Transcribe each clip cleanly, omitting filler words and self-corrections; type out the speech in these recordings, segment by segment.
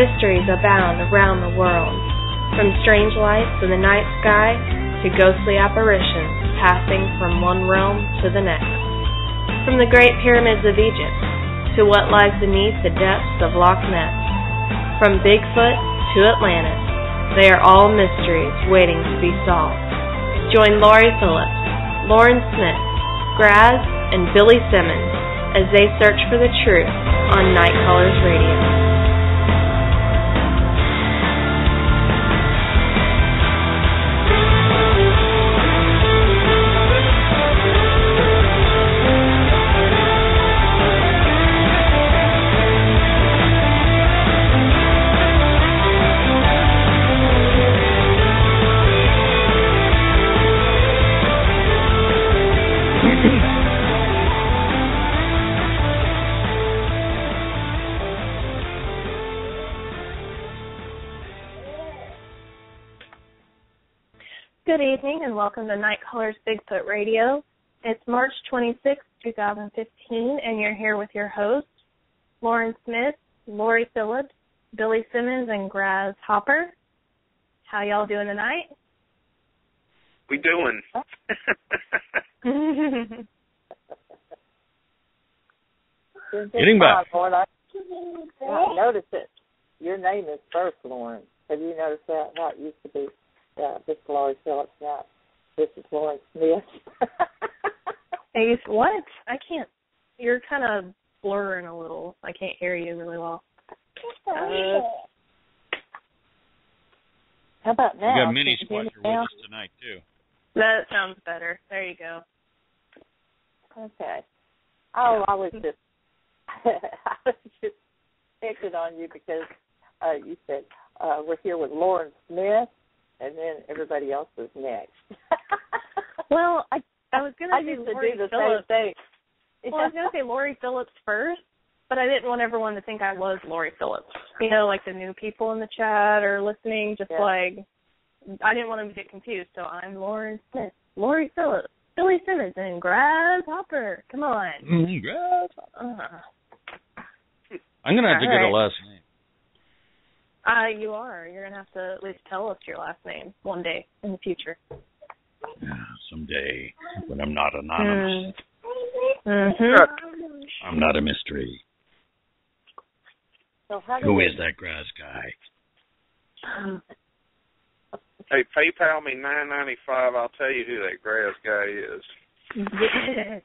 mysteries abound around the world, from strange lights in the night sky to ghostly apparitions passing from one realm to the next. From the great pyramids of Egypt to what lies beneath the depths of Loch Ness. From Bigfoot to Atlantis, they are all mysteries waiting to be solved. Join Laurie Phillips, Lauren Smith, Graz, and Billy Simmons as they search for the truth on Night Callers Radio. Good evening and welcome to Night Callers Bigfoot Radio. It's March 26, 2015, and you're here with your hosts, Lauren Smith, Laurie Phillips, Billy Simmons, and Graz Hopper. How y'all doing tonight? We doing? Getting back. Lauren, I noticed it. Your name is first, Lauren. Have you noticed that? How it used to be? This is Laurie Phillips now. This is Lauren Smith. Hey, what? I can't. You're kind of blurring a little. I can't hear you really well. How about now? We got Minnie Squatcher with us tonight, too. That sounds better. There you go. Okay. Oh, I was just picking on you because you said we're here with Lauren Smith. And then everybody else was next. Well, I was going to say Laurie do the Phillips. Same thing. Well, I was going to say Laurie Phillips first, but I didn't want everyone to think I was Laurie Phillips. You know, like the new people in the chat or listening, just like, I didn't want them to get confused. So I'm Lauren Smith, Laurie Phillips, Billy Simmons, and Graz Hopper. Come on. Graz. I'm going to have to get a last name. You are. You're going to have to at least tell us your last name one day in the future. Someday, when I'm not anonymous. Mm-hmm. I'm not a mystery. So who is that Graz guy? Hey, PayPal me $9.95. I'll tell you who that Graz guy is. Yes.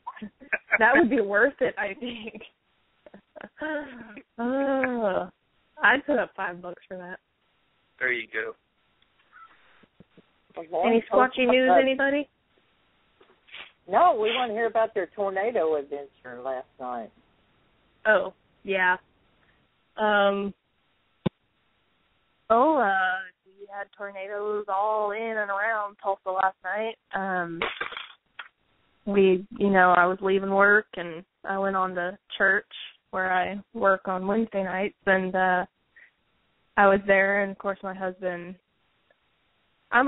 That would be worth it, I think. I'd put up $5 for that. There you go. Any squatchy news, anybody? No, we want to hear about their tornado adventure last night. Oh, yeah. We had tornadoes all in and around Tulsa last night. I was leaving work and I went on to church where I work on Wednesday nights, and I was there, and of course my husband, I'm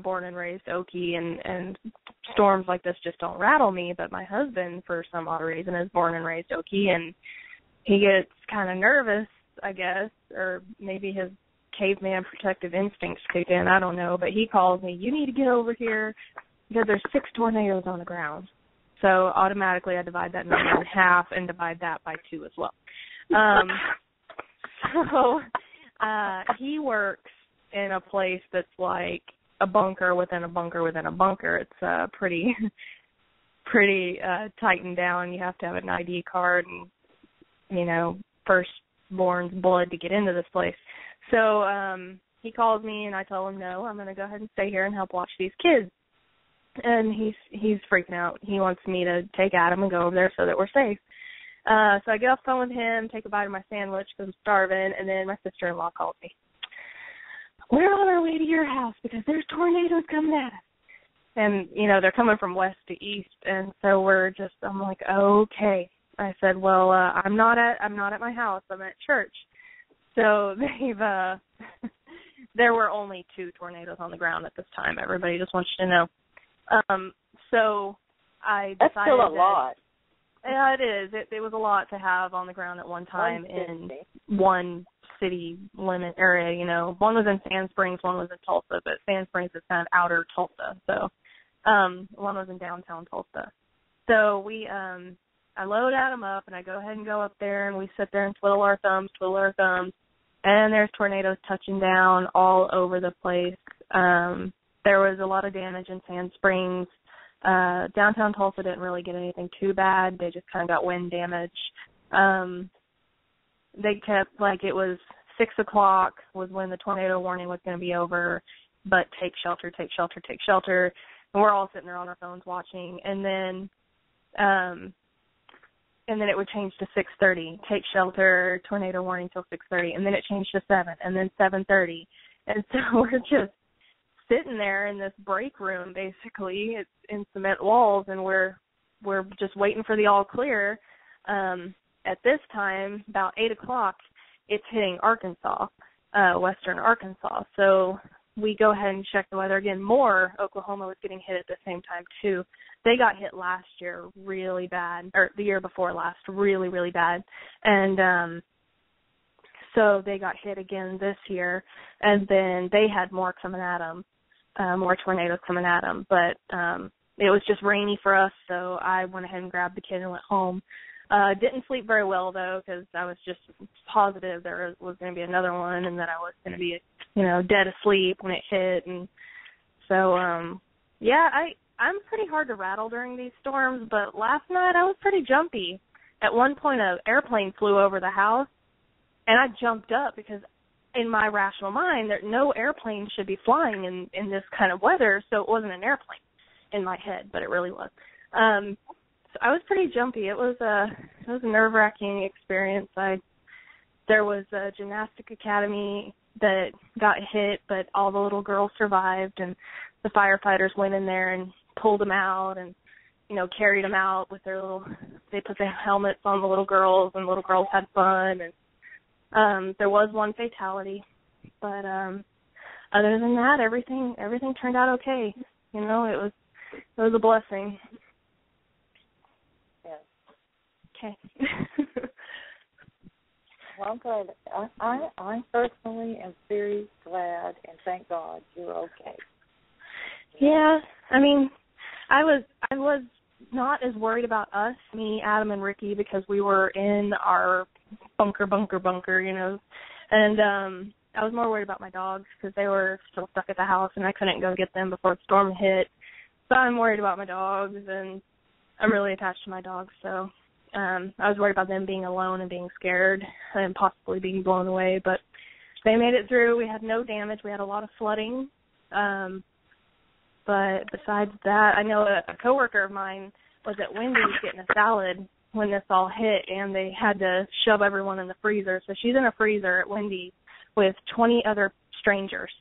born and raised Okie, and storms like this just don't rattle me, but my husband, for some odd reason, is born and raised Okie, and he gets kind of nervous, I guess, or maybe his caveman protective instincts kick in, I don't know, but he calls me, you need to get over here because there's 6 tornadoes on the ground. So automatically I divide that number in half and divide that by 2 as well. He works in a place that's like a bunker within a bunker within a bunker. It's pretty tightened down. You have to have an ID card and, firstborn's blood to get into this place. So he calls me and I tell him, no, I'm going to go ahead and stay here and help watch these kids. And he's freaking out. He wants me to take Adam and go over there so that we're safe. So I get off the phone with him, take a bite of my sandwich because I'm starving, and then my sister-in-law calls me. We're on our way to your house because there's tornadoes coming at us. And, they're coming from west to east, and so I'm like, okay. I said, well, I'm not at my house. I'm at church. So there were only 2 tornadoes on the ground at this time. Everybody just wants you to know. So I decided that's still a lot. Yeah, it is. It was a lot to have on the ground at one time in one city limit area, you know. One was in Sand Springs, one was in Tulsa, but Sand Springs is kind of outer Tulsa. So one was in downtown Tulsa. So I load Adam up, and I go ahead and go up there, and we sit there and twiddle our thumbs, and there's tornadoes touching down all over the place. There was a lot of damage in Sand Springs. Downtown Tulsa didn't really get anything too bad. They just kind of got wind damage. They kept, like, it was 6 o'clock was when the tornado warning was going to be over, but take shelter, take shelter, take shelter. And we're all sitting there on our phones watching. And then it would change to 6:30, take shelter, tornado warning till 6:30. And then it changed to 7, and then 7:30. And so we're just sitting there in this break room, basically. It's in cement walls, and we're just waiting for the all clear. At this time, about 8 o'clock, it's hitting Arkansas, western Arkansas. So we go ahead and check the weather again. Oklahoma was getting hit at the same time, too. They got hit last year really bad, or the year before last, really, really bad. And so they got hit again this year, and then they had more coming at them, more tornadoes coming at them. But it was just rainy for us, so I went ahead and grabbed the kid and went home. Didn't sleep very well, though, because I was just positive there was going to be another one and that I was going to be, dead asleep when it hit. And so, I'm pretty hard to rattle during these storms, but last night I was pretty jumpy. At one point, an airplane flew over the house, and I jumped up because in my rational mind, no airplane should be flying in this kind of weather, so it wasn't an airplane in my head, but it really was. So I was pretty jumpy. It was a nerve-wracking experience. There was a gymnastic academy that got hit, but all the little girls survived, and the firefighters went in there and pulled them out and, carried them out with they put the helmets on the little girls, and the little girls had fun. And there was one fatality, but other than that, everything turned out okay. It was a blessing. Okay. Well, I'm glad. I personally am very glad, and thank God you're okay. Yeah, I mean, I was not as worried about us, me, Adam, and Ricky, because we were in our bunker, and I was more worried about my dogs because they were still stuck at the house, and I couldn't go get them before the storm hit. So I'm worried about my dogs, and I'm really attached to my dogs, so I was worried about them being alone and being scared and possibly being blown away, but they made it through. We had no damage. We had a lot of flooding. But besides that, I know a coworker of mine was at Wendy's getting a salad when this all hit, and they had to shove everyone in the freezer. So she's in a freezer at Wendy's with 20 other strangers.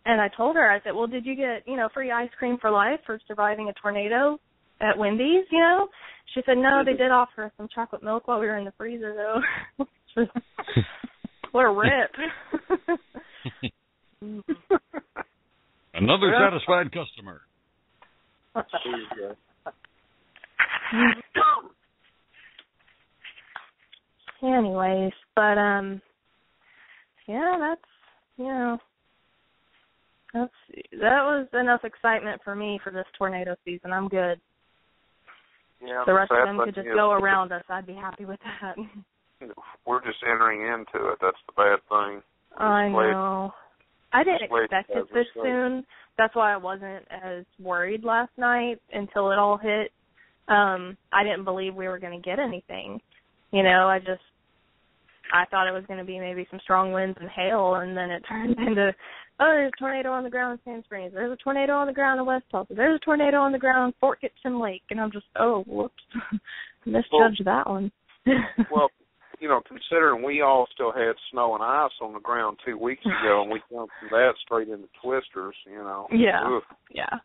And I told her, I said, well, did you get, free ice cream for life for surviving a tornado at Wendy's, She said, no, they did offer us some chocolate milk while we were in the freezer, though. What a rip. Another satisfied customer. Anyways, but, that was enough excitement for me for this tornado season. I'm good. Yeah, the rest of them could just go around us. I'd be happy with that. We're just entering into it. That's the bad thing. I know. I didn't expect it this soon. That's why I wasn't as worried last night until it all hit. I didn't believe we were going to get anything. I thought it was going to be maybe some strong winds and hail, and then it turned into, there's a tornado on the ground in Sand Springs. There's a tornado on the ground in West Tulsa. There's a tornado on the ground in Fort Gibson Lake. And I'm just, whoops, misjudged that one. Well, considering we all still had snow and ice on the ground 2 weeks ago, and we jumped from that straight into twisters, Yeah, Oof. yeah.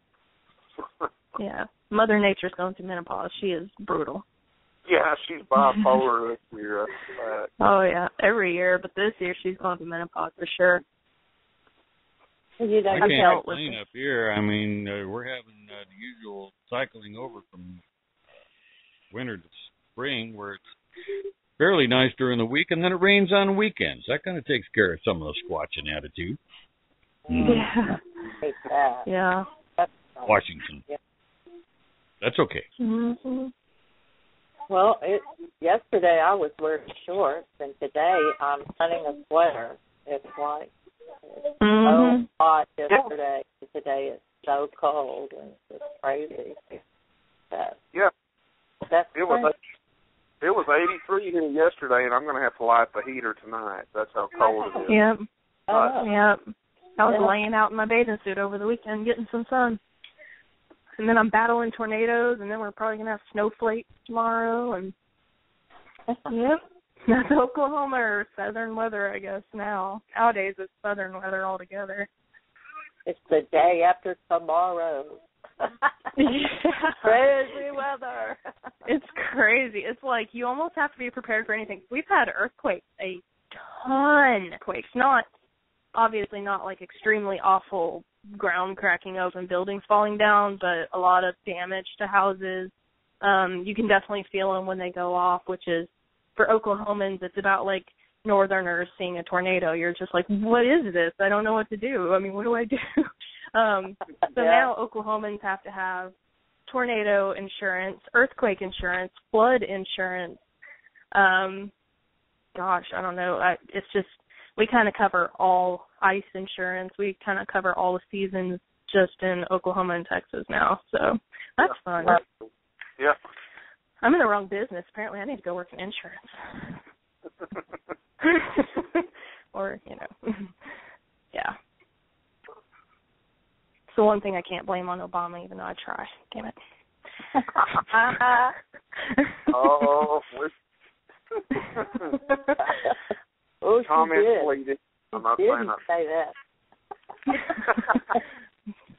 Yeah. Mother Nature's going through menopause. She is brutal. Yeah, she's bipolar this year. Oh, yeah, every year, but this year she's going through menopause for sure. I can't complain up here. I mean, we're having the usual cycling over from winter to spring where it's fairly nice during the week, and then it rains on weekends. That kind of takes care of some of the squatching attitude. Yeah. Yeah. Washington. Yeah. That's okay. Mm-hmm. Well, yesterday I was wearing shorts, and today I'm hunting a sweater. It's like so hot yesterday. Today it's so cold, and it's crazy. That's it was 83 here yesterday, and I'm going to have to light the heater tonight. That's how cold it is. Yep. Yep. I was laying out in my bathing suit over the weekend getting some sun. And then I'm battling tornadoes, and then we're probably going to have snowflakes tomorrow. And yep, that's Oklahoma or southern weather, I guess, now. Nowadays it's southern weather altogether. It's the day after tomorrow. Crazy weather. It's crazy. It's like you almost have to be prepared for anything. We've had earthquakes, a ton of quakes. Obviously not like extremely awful ground cracking open, buildings falling down, but a lot of damage to houses. You can definitely feel them when they go off, which is, for Oklahomans, it's about like Northerners seeing a tornado. You're just like, what is this? I don't know what to do. I mean, what do I do? Now Oklahomans have to have tornado insurance, earthquake insurance, flood insurance. Gosh, I don't know. It's just, we kind of cover all ice insurance. We kind of cover all the seasons just in Oklahoma and Texas now. So that's fun. Yeah. I'm in the wrong business. Apparently I need to go work in insurance. Or, yeah. It's the one thing I can't blame on Obama, even though I try. Damn it. Comments deleted. I'm not saying that. Say that.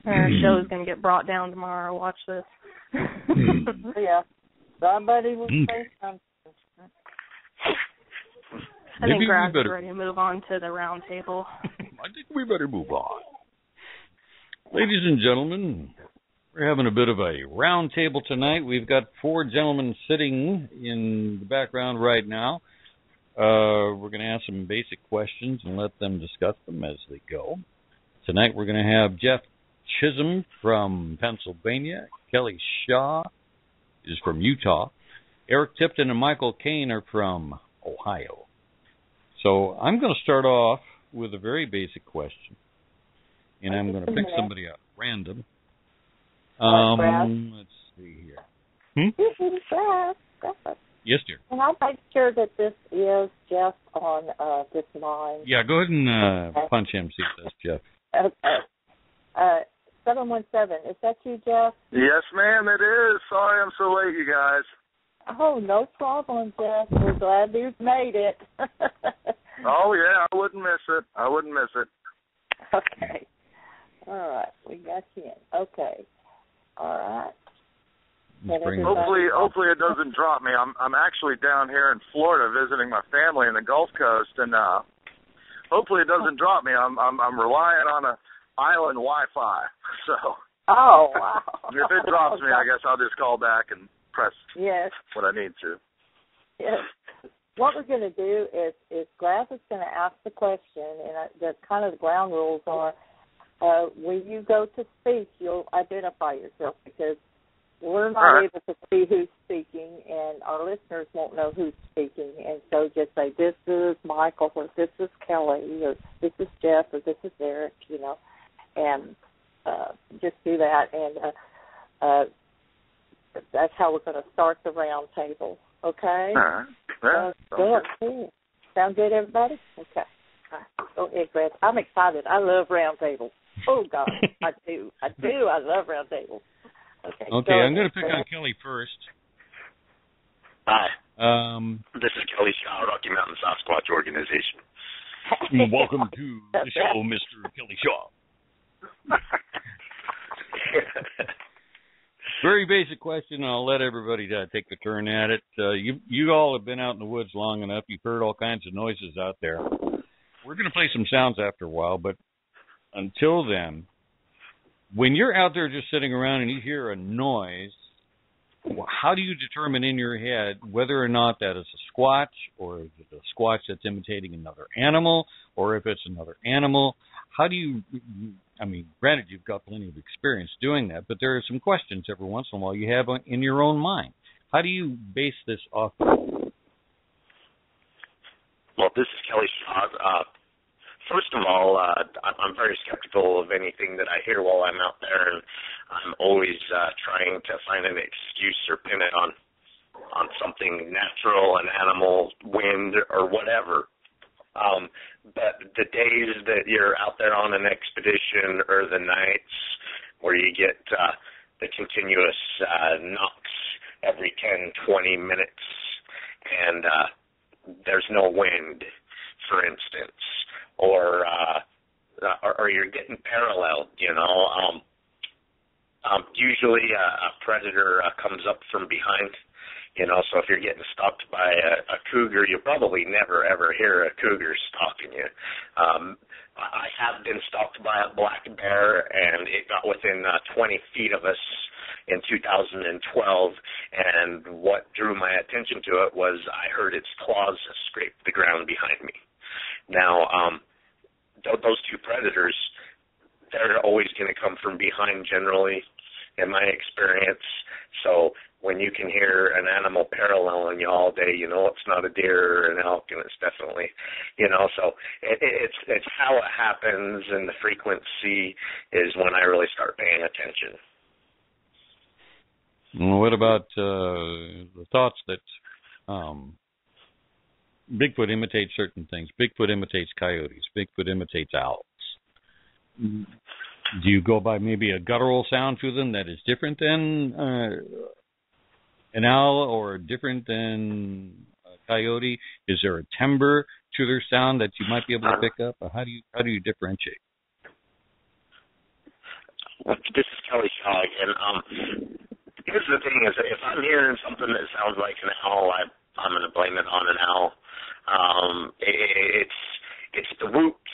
Our show is going to get brought down tomorrow. Watch this. Yeah. Somebody will say something. I think Grav's ready to move on to the round table. I think we better move on. Ladies and gentlemen, we're having a bit of a round table tonight. We've got 4 gentlemen sitting in the background right now. We're going to ask some basic questions and let them discuss them as they go. Tonight we're going to have Jeff Chisholm from Pennsylvania. Kelly Shaw is from Utah. Eric Tipton and Michael Kane are from Ohio. So I'm going to start off with a very basic question, and I'm going to pick somebody at random. Let's see here. Yes, dear. And I'll make sure that this is Jeff on this line. Yeah, go ahead and punch him, see if that's Jeff. Okay. 717, is that you, Jeff? Yes, ma'am, it is. Sorry I'm so late, you guys. Oh, no problem, Jeff. We're glad you've made it. Oh, yeah, I wouldn't miss it. Okay. All right, we got you in. Okay. All right. Hopefully it doesn't drop me. I'm actually down here in Florida visiting my family in the Gulf Coast, and hopefully it doesn't drop me. I'm relying on a island Wi-Fi, so. Oh, wow. If it drops me, I guess I'll just call back and press what I need to. Yes. What we're going to do is Glass is going to ask the question, and the kind of the ground rules are, when you go to speak, you'll identify yourself, because we're not able to see who's speaking, and our listeners won't know who's speaking. And so just say, this is Michael, or this is Kelly, or this is Jeff, or this is Eric, and just do that. And that's how we're going to start the round table. Okay? Good. Cool. Sound good, everybody? Okay. Go ahead, Greg. I'm excited. I love round tables. Oh, God. I do. I love round tables. Okay, I'm going to pick on Kelly first. Hi. This is Kelly Shaw, Rocky Mountain Sasquatch Organization. Welcome to the show, Mr. Kelly Shaw. Very basic question, and I'll let everybody take the turn at it. You all have been out in the woods long enough. You've heard all kinds of noises out there. We're going to play some sounds after a while, but until then, when you're out there just sitting around and you hear a noise, how do you determine in your head whether or not that is a squatch, or is it a squatch that's imitating another animal, or if it's another animal? How do you, I mean, granted, you've got plenty of experience doing that, but there are some questions every once in a while you have in your own mind. How do you base this off? Well, this is Kelly Shaw. First of all, I'm very skeptical of anything that I hear while I'm out there, and I'm always trying to find an excuse or pin it on something natural, an animal, wind, or whatever. But the days that you're out there on an expedition, or the nights where you get the continuous knocks every 10, 20 minutes, and there's no wind, for instance, or you're getting paralleled, usually a predator comes up from behind. So if you're getting stalked by a cougar, you'll probably never, ever hear a cougar stalking you. I have been stalked by a black bear, and it got within 20 feet of us in 2012, and what drew my attention to it was I heard its claws scrape the ground behind me. Now, those two predators, they're always going to come from behind generally, in my experience. So when you can hear an animal paralleling you all day, it's not a deer or an elk, and it's definitely, so it's how it happens, and the frequency is when I really start paying attention. What about the thoughts that Bigfoot imitates certain things? Bigfoot imitates coyotes. Bigfoot imitates owls. Do you go by maybe a guttural sound to them that is different than an owl, or different than a coyote? Is there a timbre to their sound that you might be able to pick up? Or how do you differentiate? This is Kelly Shaw again. Here's the thing: is if I'm hearing something that sounds like an owl, I'm going to blame it on an owl. It's the whoops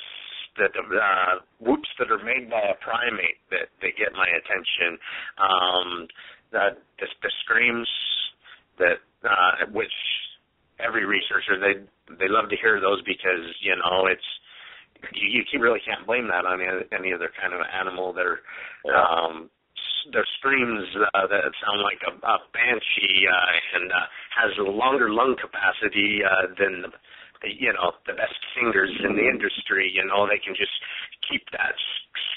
that are made by a primate that get my attention. The screams that which every researcher they love to hear those, because it's you really can't blame that on any other kind of animal. They're screams that sound like a banshee and has a longer lung capacity than the best singers in the industry. They can just keep that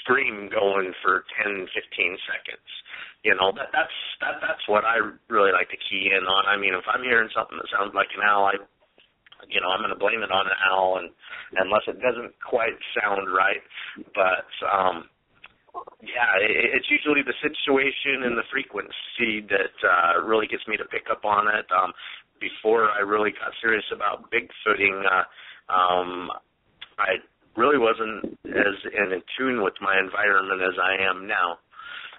scream going for 10, 15 seconds. That's what I really like to key in on. I mean, if I'm hearing something that sounds like an owl, I'm going to blame it on an owl, and unless it doesn't quite sound right. But it's usually the situation and the frequency that really gets me to pick up on it. Before I really got serious about Bigfooting, I really wasn't as in tune with my environment as I am now.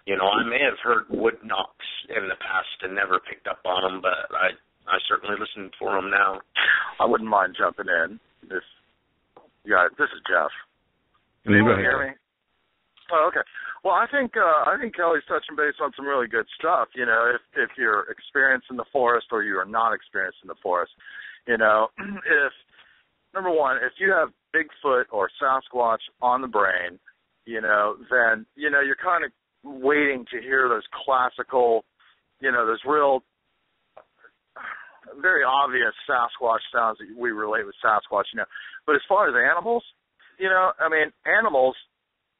I may have heard wood knocks in the past and never picked up on them, but I certainly listen for them now. I wouldn't mind jumping in. This is Jeff. Can you hear me? Oh, okay. Well, I think Kelly's touching base on some really good stuff. If you're experienced in the forest or you are not experienced in the forest, if number one, if you have Bigfoot or Sasquatch on the brain, then you're kind of waiting to hear those classical, those real, very obvious Sasquatch sounds that we relate with Sasquatch. But as far as animals, animals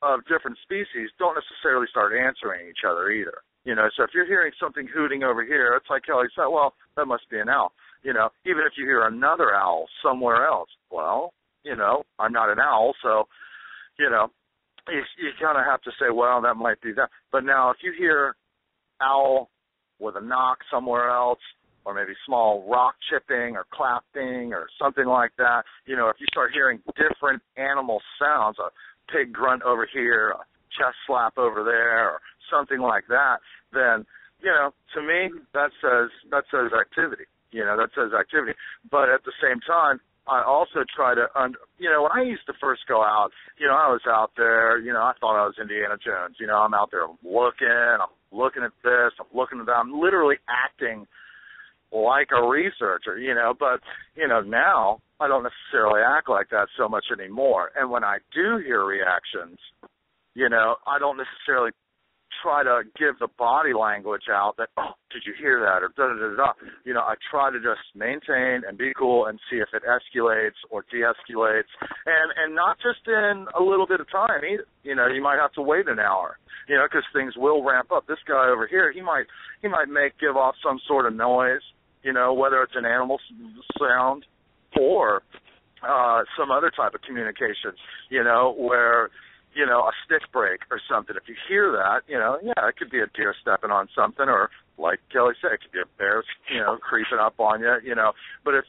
of different species don't necessarily start answering each other either. So if you're hearing something hooting over here, it's like Kelly said, well, that must be an owl. Even if you hear another owl somewhere else, well, I'm not an owl, so, you kind of have to say, well, that might be that. But now if you hear owl with a knock somewhere else, or maybe small rock chipping or clapping or something like that, if you start hearing different animal sounds, a pig grunt over here, a chest slap over there, or something like that, then, to me, that says activity. That says activity. But at the same time, I also try to, when I used to first go out, I was out there, I thought I was Indiana Jones. I'm out there looking, I'm looking at this, I'm looking at that. I'm literally acting like a researcher, but, now I don't necessarily act like that so much anymore. And when I do hear reactions, I don't necessarily try to give the body language out that, oh, did you hear that, or da-da-da-da. I try to just maintain and be cool and see if it escalates or de-escalates, and not just in a little bit of time either. You might have to wait an hour, because things will ramp up. This guy over here, he might give off some sort of noise, whether it's an animal sound or some other type of communication, where a stick break or something. If you hear that, it could be a deer stepping on something, or like Kelly said, it could be a bear, creeping up on you, But I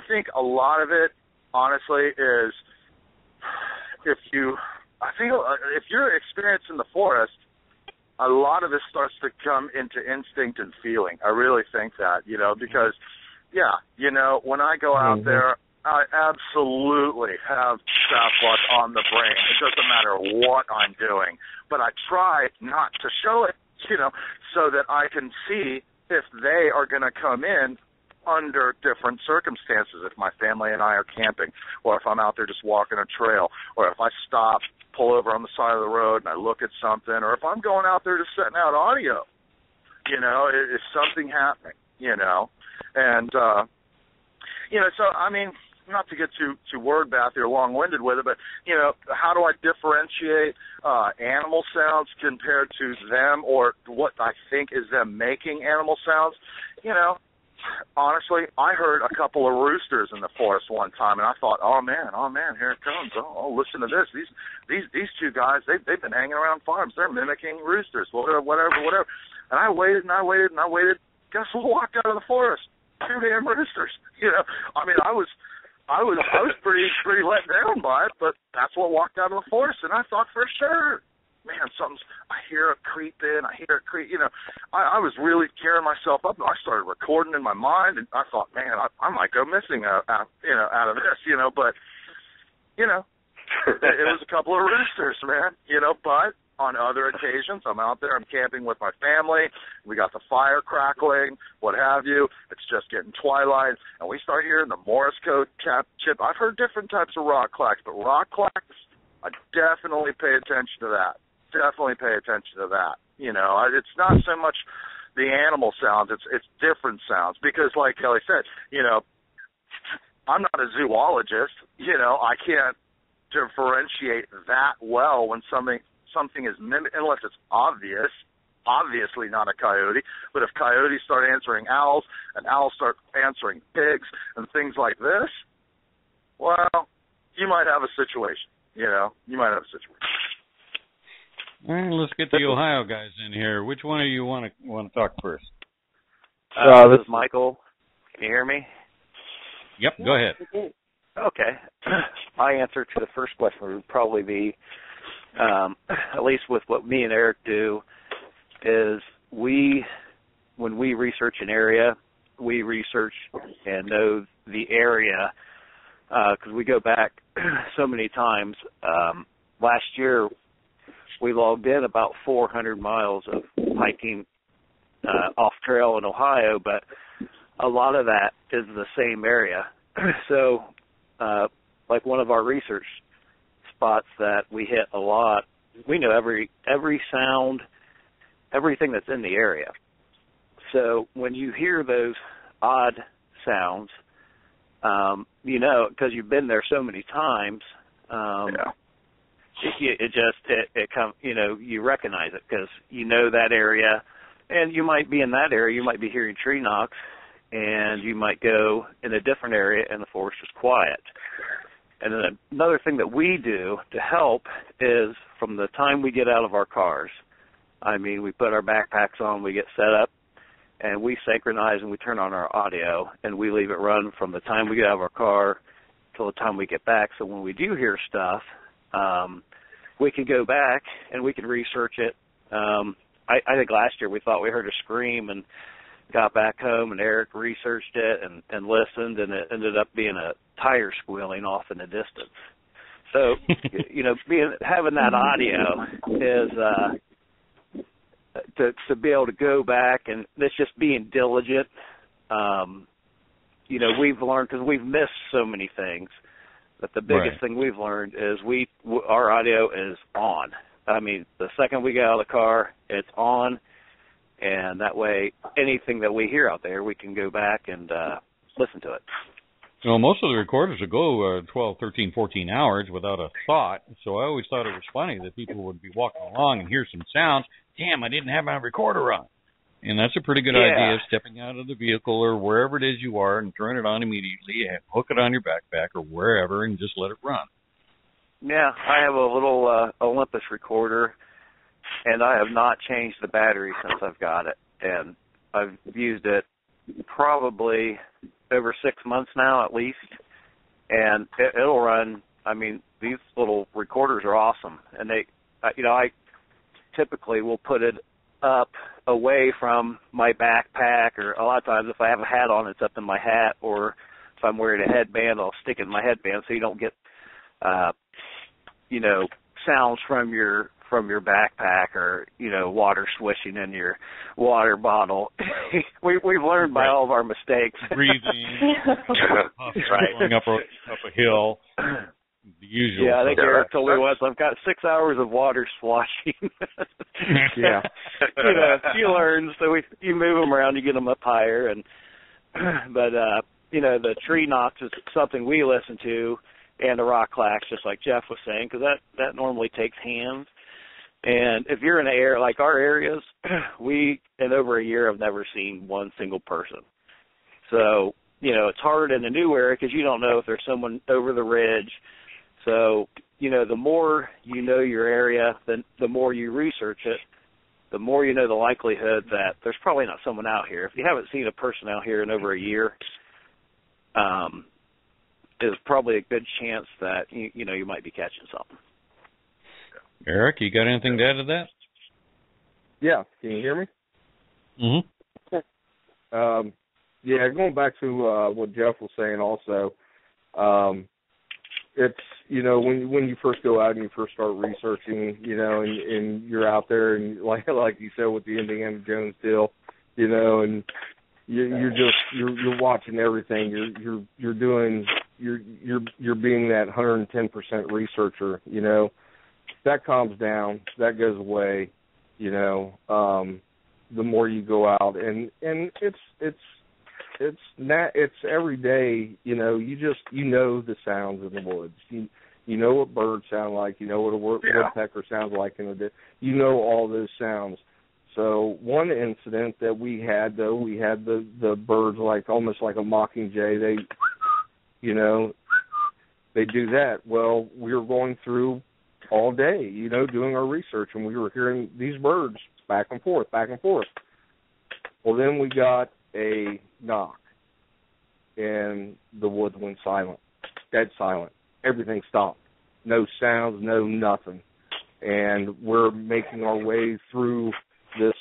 think a lot of it, honestly, is if you're experienced in the forest, a lot of this starts to come into instinct and feeling. I really think that, because, when I go out there, I absolutely have Sasquatch on the brain. It doesn't matter what I'm doing. But I try not to show it, so that I can see if they are going to come in under different circumstances, if my family and I are camping, or if I'm out there just walking a trail, or if I stop, pull over on the side of the road and I look at something, or if I'm going out there just setting out audio, is something happening, And, so, I mean, not to get too word-bathy or long-winded with it, but, how do I differentiate animal sounds compared to them, or what I think is them making animal sounds? Honestly, I heard a couple of roosters in the forest one time, and I thought, oh man, here it comes. Oh, listen to this. These two guys, they've been hanging around farms. They're mimicking roosters, whatever. And I waited. Guess who walked out of the forest? 2 damn roosters. I mean, I was pretty let down by it, but that's what walked out of the forest, and I thought for sure, man, I hear it creeping, I was really tearing myself up, and I started recording in my mind, and I thought, man, I might go missing out of this, but, it was a couple of roosters, man, but on other occasions, I'm out there, I'm camping with my family, we got the fire crackling, what have you, it's just getting twilight, and we start hearing the Morse code chip. I've heard different types of rock clacks, but rock clacks, I definitely pay attention to that. It's not so much the animal sounds, it's different sounds, because like Kelly said, I'm not a zoologist, I can't differentiate that well when something is mimicked, unless it's obviously not a coyote. But if coyotes start answering owls, and owls start answering pigs, and things like this, well, you might have a situation. All right, let's get the Ohio guys in here. Which one of you want to talk first? This is Michael. Can you hear me? Yep, go ahead. Okay. My answer to the first question would probably be, at least with what me and Eric do, is when we research an area, we research and know the area, because we go back so many times. Last year, we logged in about 400 miles of hiking off trail in Ohio, but a lot of that is the same area. So, like one of our research spots that we hit a lot, we know every sound, everything that's in the area. So when you hear those odd sounds, because you've been there so many times, you recognize it because you know that area, and you might be in that area, you might be hearing tree knocks, and you might go in a different area and the forest is quiet. And then another thing that we do to help is from the time we get out of our cars, we put our backpacks on, we get set up, and we synchronize and we turn on our audio, and we leave it run from the time we get out of our car till the time we get back. So when we do hear stuff, we can go back and we can research it. I think last year we thought we heard a scream and got back home, and Eric researched it and listened, and it ended up being a tire squealing off in the distance. So, having that audio to be able to go back, and it's just being diligent. We've learned, because we've missed so many things, that the biggest thing we've learned is our audio is on. I mean, the second we get out of the car, it's on, and that way anything that we hear out there, we can go back and listen to it. Well, most of the recorders will go 12, 13, 14 hours without a thought, so I always thought it was funny that people would be walking along and hear some sounds. Damn, I didn't have my recorder on. And that's a pretty good idea, stepping out of the vehicle or wherever it is you are and turn it on immediately, hook it on your backpack or wherever, and just let it run. Yeah, I have a little Olympus recorder, and I have not changed the battery since I've got it. And I've used it probably over 6 months now at least, and it'll run. I mean, these little recorders are awesome, and I typically will put it up away from my backpack, or a lot of times if I have a hat on, it's up in my hat, or if I'm wearing a headband, I'll stick it in my headband so you don't get sounds from your backpack, or water swishing in your water bottle. We've learned by all of our mistakes. Breathing, going up a hill. The usual. Yeah, I think Eric told me once, I've got 6 hours of water swashing. Yeah. You learn, so you move them around, you get them up higher, but the tree knocks is something we listen to, and the rock clacks, just like Jeff was saying, because that normally takes hands. And if you're in an area like our areas, we in over a year have never seen one single person. So it's hard in a new area because you don't know if there's someone over the ridge. So, the more you know your area, the more you research it, the more you know the likelihood that there's probably not someone out here. If you haven't seen a person out here in over a year, there's probably a good chance that, you might be catching something. Eric, you got anything to add to that? Yeah. Can you hear me? Mm-hmm. Yeah, going back to what Jeff was saying also, it's, when you first go out and you first start researching, and you're out there and like you said with the Indiana Jones deal, and you're watching everything. You're being that 110% researcher, that calms down, that goes away, the more you go out, and it's every day, you know the sounds in the woods. You know what birds sound like. You know what a woodpecker sounds like in the day. You know all those sounds. So one incident that we had the birds almost like a mockingjay. They do that. Well, we were going through all day, doing our research, and we were hearing these birds back and forth. Well, then we got a knock, and the woods went silent, dead silent. Everything stopped. No sounds, no nothing. And we're making our way through this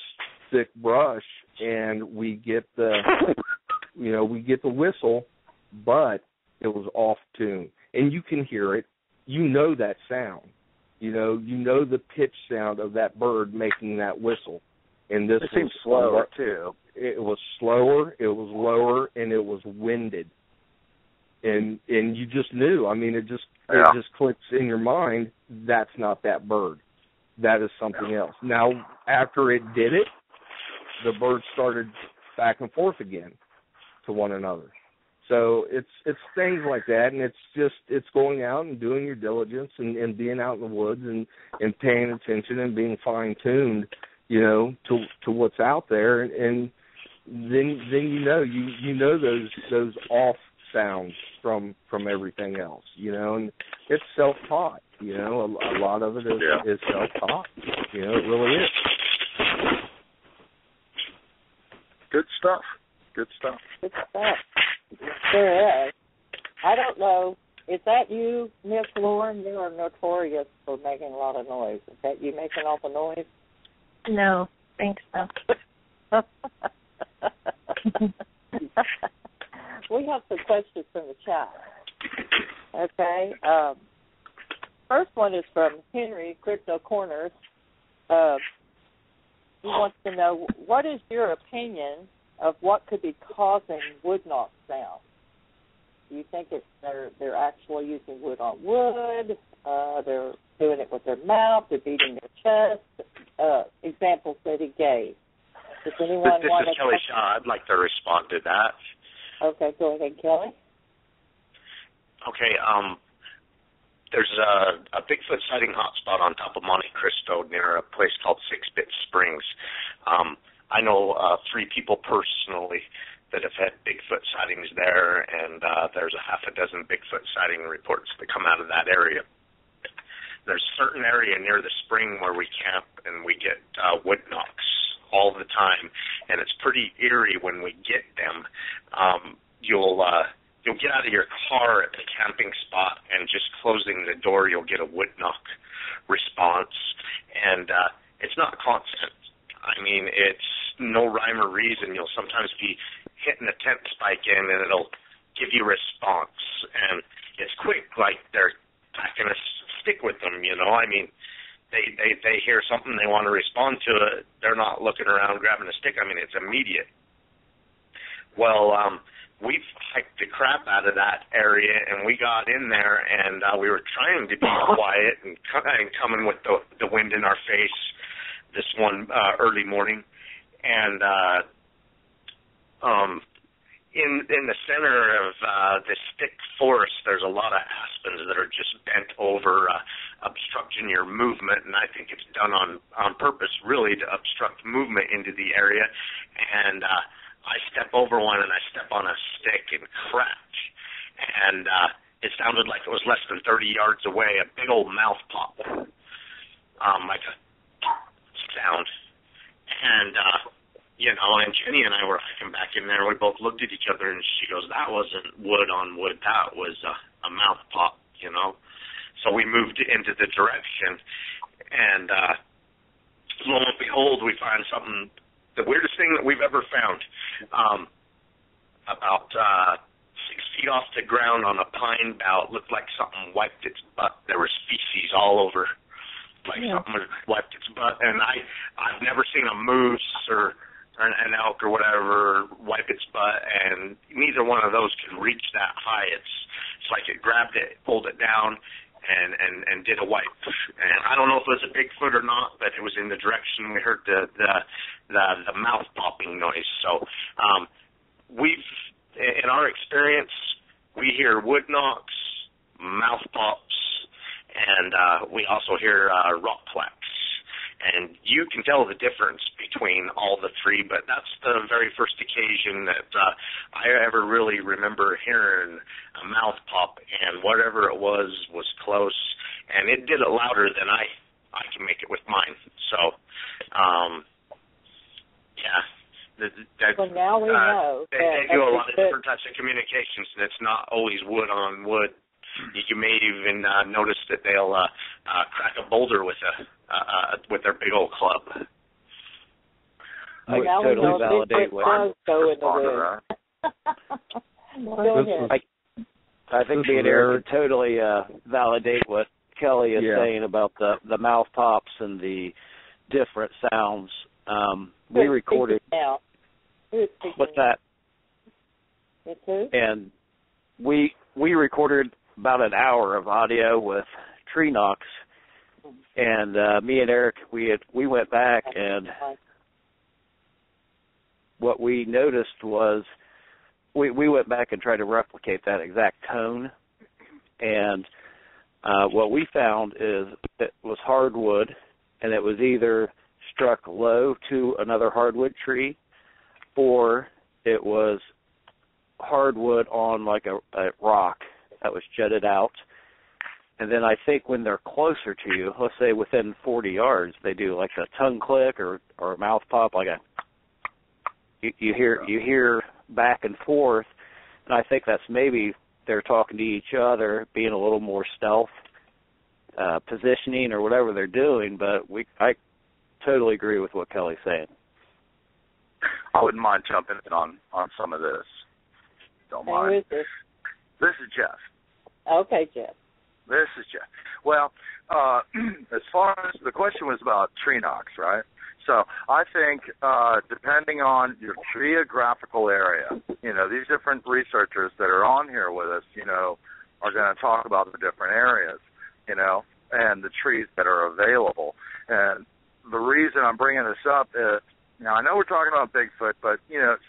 thick brush, and we get the whistle, but it was off tune. And you can hear it. You know that sound. You know the pitch sound of that bird making that whistle. And this seems slower too. It was slower, it was lower, and it was winded. And you just knew. I mean, it just clicks in your mind. That's not that bird. That is something else. Now, after it did it, the birds started back and forth again to one another. So it's things like that, and it's going out and doing your diligence and being out in the woods and paying attention and being fine tuned, to what's out there, and then you know those off sounds from everything else, and it's self-taught, a lot of it is self-taught, it really is. Good stuff. Good stuff. There is. I don't know. Is that you, Miss Lauren? You are notorious for making a lot of noise. Is that you making all the noise? No, thanks so. We have some questions from the chat. Okay. First one is from Henry, Crypto Corners. he wants to know, what is your opinion of what could be causing wood knock sound? Do you think they're actually using wood on wood? They're doing it with their mouth? They're beating their chest? Examples that he gave. Does anyone this want is to? Kelly Shaw. I'd like to respond to that. Okay, go ahead, Kelly. Okay. There's a Bigfoot sighting hotspot on top of Monte Cristo near a place called 6-Bit Springs. I know 3 people personally that have had Bigfoot sightings there, and there's a half a dozen Bigfoot sighting reports that come out of that area. There's a certain area near the spring where we camp, and we get wood knocks all the time, and it's pretty eerie when we get them. You'll get out of your car at the camping spot, and just closing the door, you'll get a wood knock response, and it's not constant. I mean, it's no rhyme or reason. You'll sometimes be hitting a tent spike in, and it'll give you a response, and it's quick, like they're packing a stick with them, you know. I mean, they hear something, they want to respond to it. They're not looking around grabbing a stick. I mean, it's immediate. Well, we've hiked the crap out of that area, and we got in there, and we were trying to be quiet and coming with the wind in our face this one early morning. And in the center of this thick forest, there's a lot of aspens that are just bent over, obstructing your movement, and I think it's done on purpose, really, to obstruct movement into the area. And I step over one, and I step on a stick and crack. And it sounded like it was less than 30 yards away, a big old mouth pop, like a sound. And, and Jenny and I were hiking back in there. We both looked at each other, and she goes, that wasn't wood on wood. That was a mouth pop, you know. So we moved into the direction, and lo and behold, we find something, the weirdest thing that we've ever found, about 6 feet off the ground on a pine bough. It looked like something wiped its butt. There was feces all over, like something wiped its butt. And I've never seen a moose or an elk or whatever wipe its butt, and neither one of those can reach that high. It's like it grabbed it, pulled it down, and did a wipe. And I don't know if it was a Bigfoot or not, but it was in the direction we heard the mouth popping noise. So in our experience, we hear wood knocks, mouth pops, and we also hear rock clacks. And you can tell the difference between all the 3, but that's the very first occasion that I ever really remember hearing a mouth pop, and whatever it was close, and it did it louder than I can make it with mine. So, So now we know. They do a lot of different types of communications, and it's not always wood on wood. You may even notice that they'll crack a boulder with their big old club. I totally validate what I'm I think me and Eric can totally validate what Kelly is saying about the mouth pops and the different sounds. We recorded. What's that? It's who? And we recorded about an hour of audio with tree knocks, and me and Eric, we went back, and what we noticed was we went back and tried to replicate that exact tone, and what we found is it was hardwood, and it was either struck low to another hardwood tree, or it was hardwood on like a rock that was jutted out. And then I think when they're closer to you, let's say within 40 yards, they do like a tongue click or a mouth pop, like you hear back and forth, and I think that's maybe they're talking to each other, being a little more stealth, positioning or whatever they're doing. But I totally agree with what Kelly's saying. I wouldn't mind jumping in on some of this. Don't mind. Who is this? This is Jeff. Okay, Jeff. This is Jeff. Well, as far as the question was about tree knocks, right? So I think depending on your geographical area, these different researchers that are on here with us, are going to talk about the different areas, and the trees that are available. And the reason I'm bringing this up is, now I know we're talking about Bigfoot, but,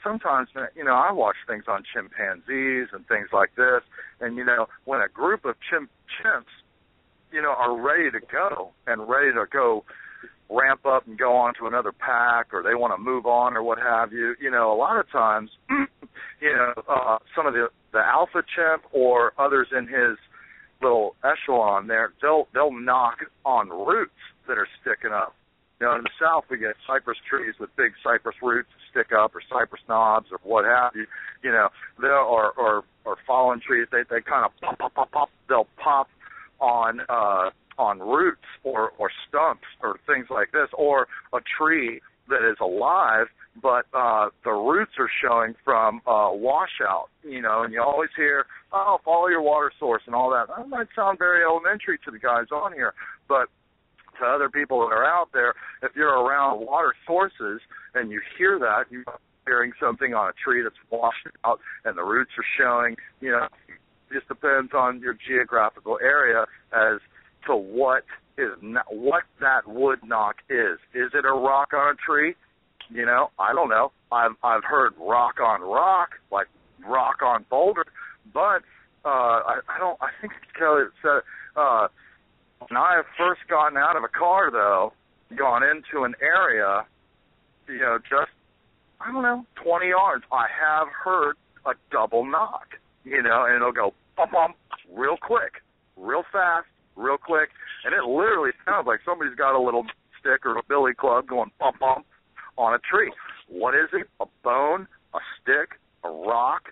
sometimes, I watch things on chimpanzees and things like this, and, when a group of chimps, are ready to go ramp up and go on to another pack, or they want to move on or what have you, a lot of times, some of the alpha chimp or others in his little echelon there, they'll knock on roots that are sticking up. In the South, we get cypress trees with big cypress roots that stick up, or cypress knobs, or what have you. Or fallen trees. They kind of pop. They'll pop on roots or stumps or things like this, or a tree that is alive, but the roots are showing from washout. And you always hear, follow your water source and all that. That might sound very elementary to the guys on here, but to other people that are out there, if you're around water sources and you hear that, you're hearing something on a tree that's washed out and the roots are showing, it just depends on your geographical area as to what that wood knock is. Is it a rock on a tree? I don't know. I've heard rock on rock, like rock on boulder, but I think Kelly said, when I have first gotten out of a car, though, gone into an area, just, 20 yards, I have heard a double knock, and it'll go bump, bump, real quick, real fast, real quick, and it literally sounds like somebody's got a little stick or a billy club going bump, bump on a tree. What is it? A bone, a stick, a rock,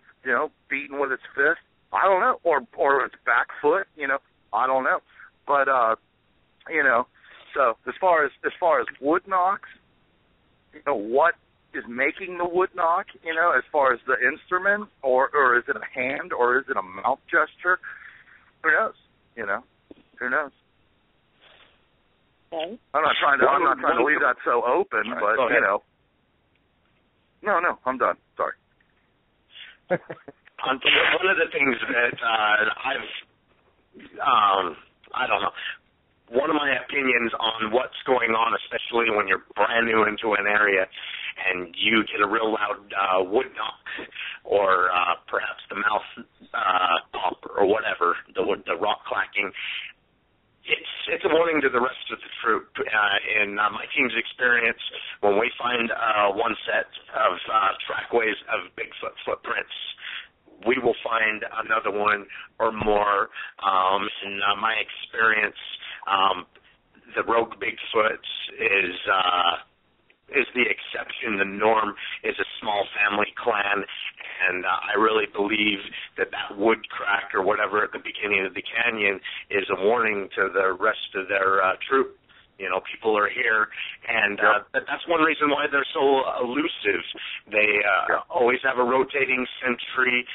beaten with its fist? I don't know. Or its back foot, I don't know. But so as far as wood knocks, what is making the wood knock, as far as the instrument, or is it a hand, or is it a mouth gesture? Who knows? Who knows? Okay. I'm not trying to leave that so open, but No, I'm done. Sorry. One of the things that I don't know. One of my opinions on what's going on, especially when you're brand new into an area and you get a real loud wood knock, or perhaps the mouth pop or whatever, the rock clacking, it's a warning to the rest of the troop. In my team's experience, when we find one set of trackways of Bigfoot footprints, we will find another one or more. In my experience, the rogue Bigfoot is the exception. The norm is a small family clan, and I really believe that wood crack or whatever at the beginning of the canyon is a warning to the rest of their troop. People are here, and that's one reason why they're so elusive. They always have a rotating sentry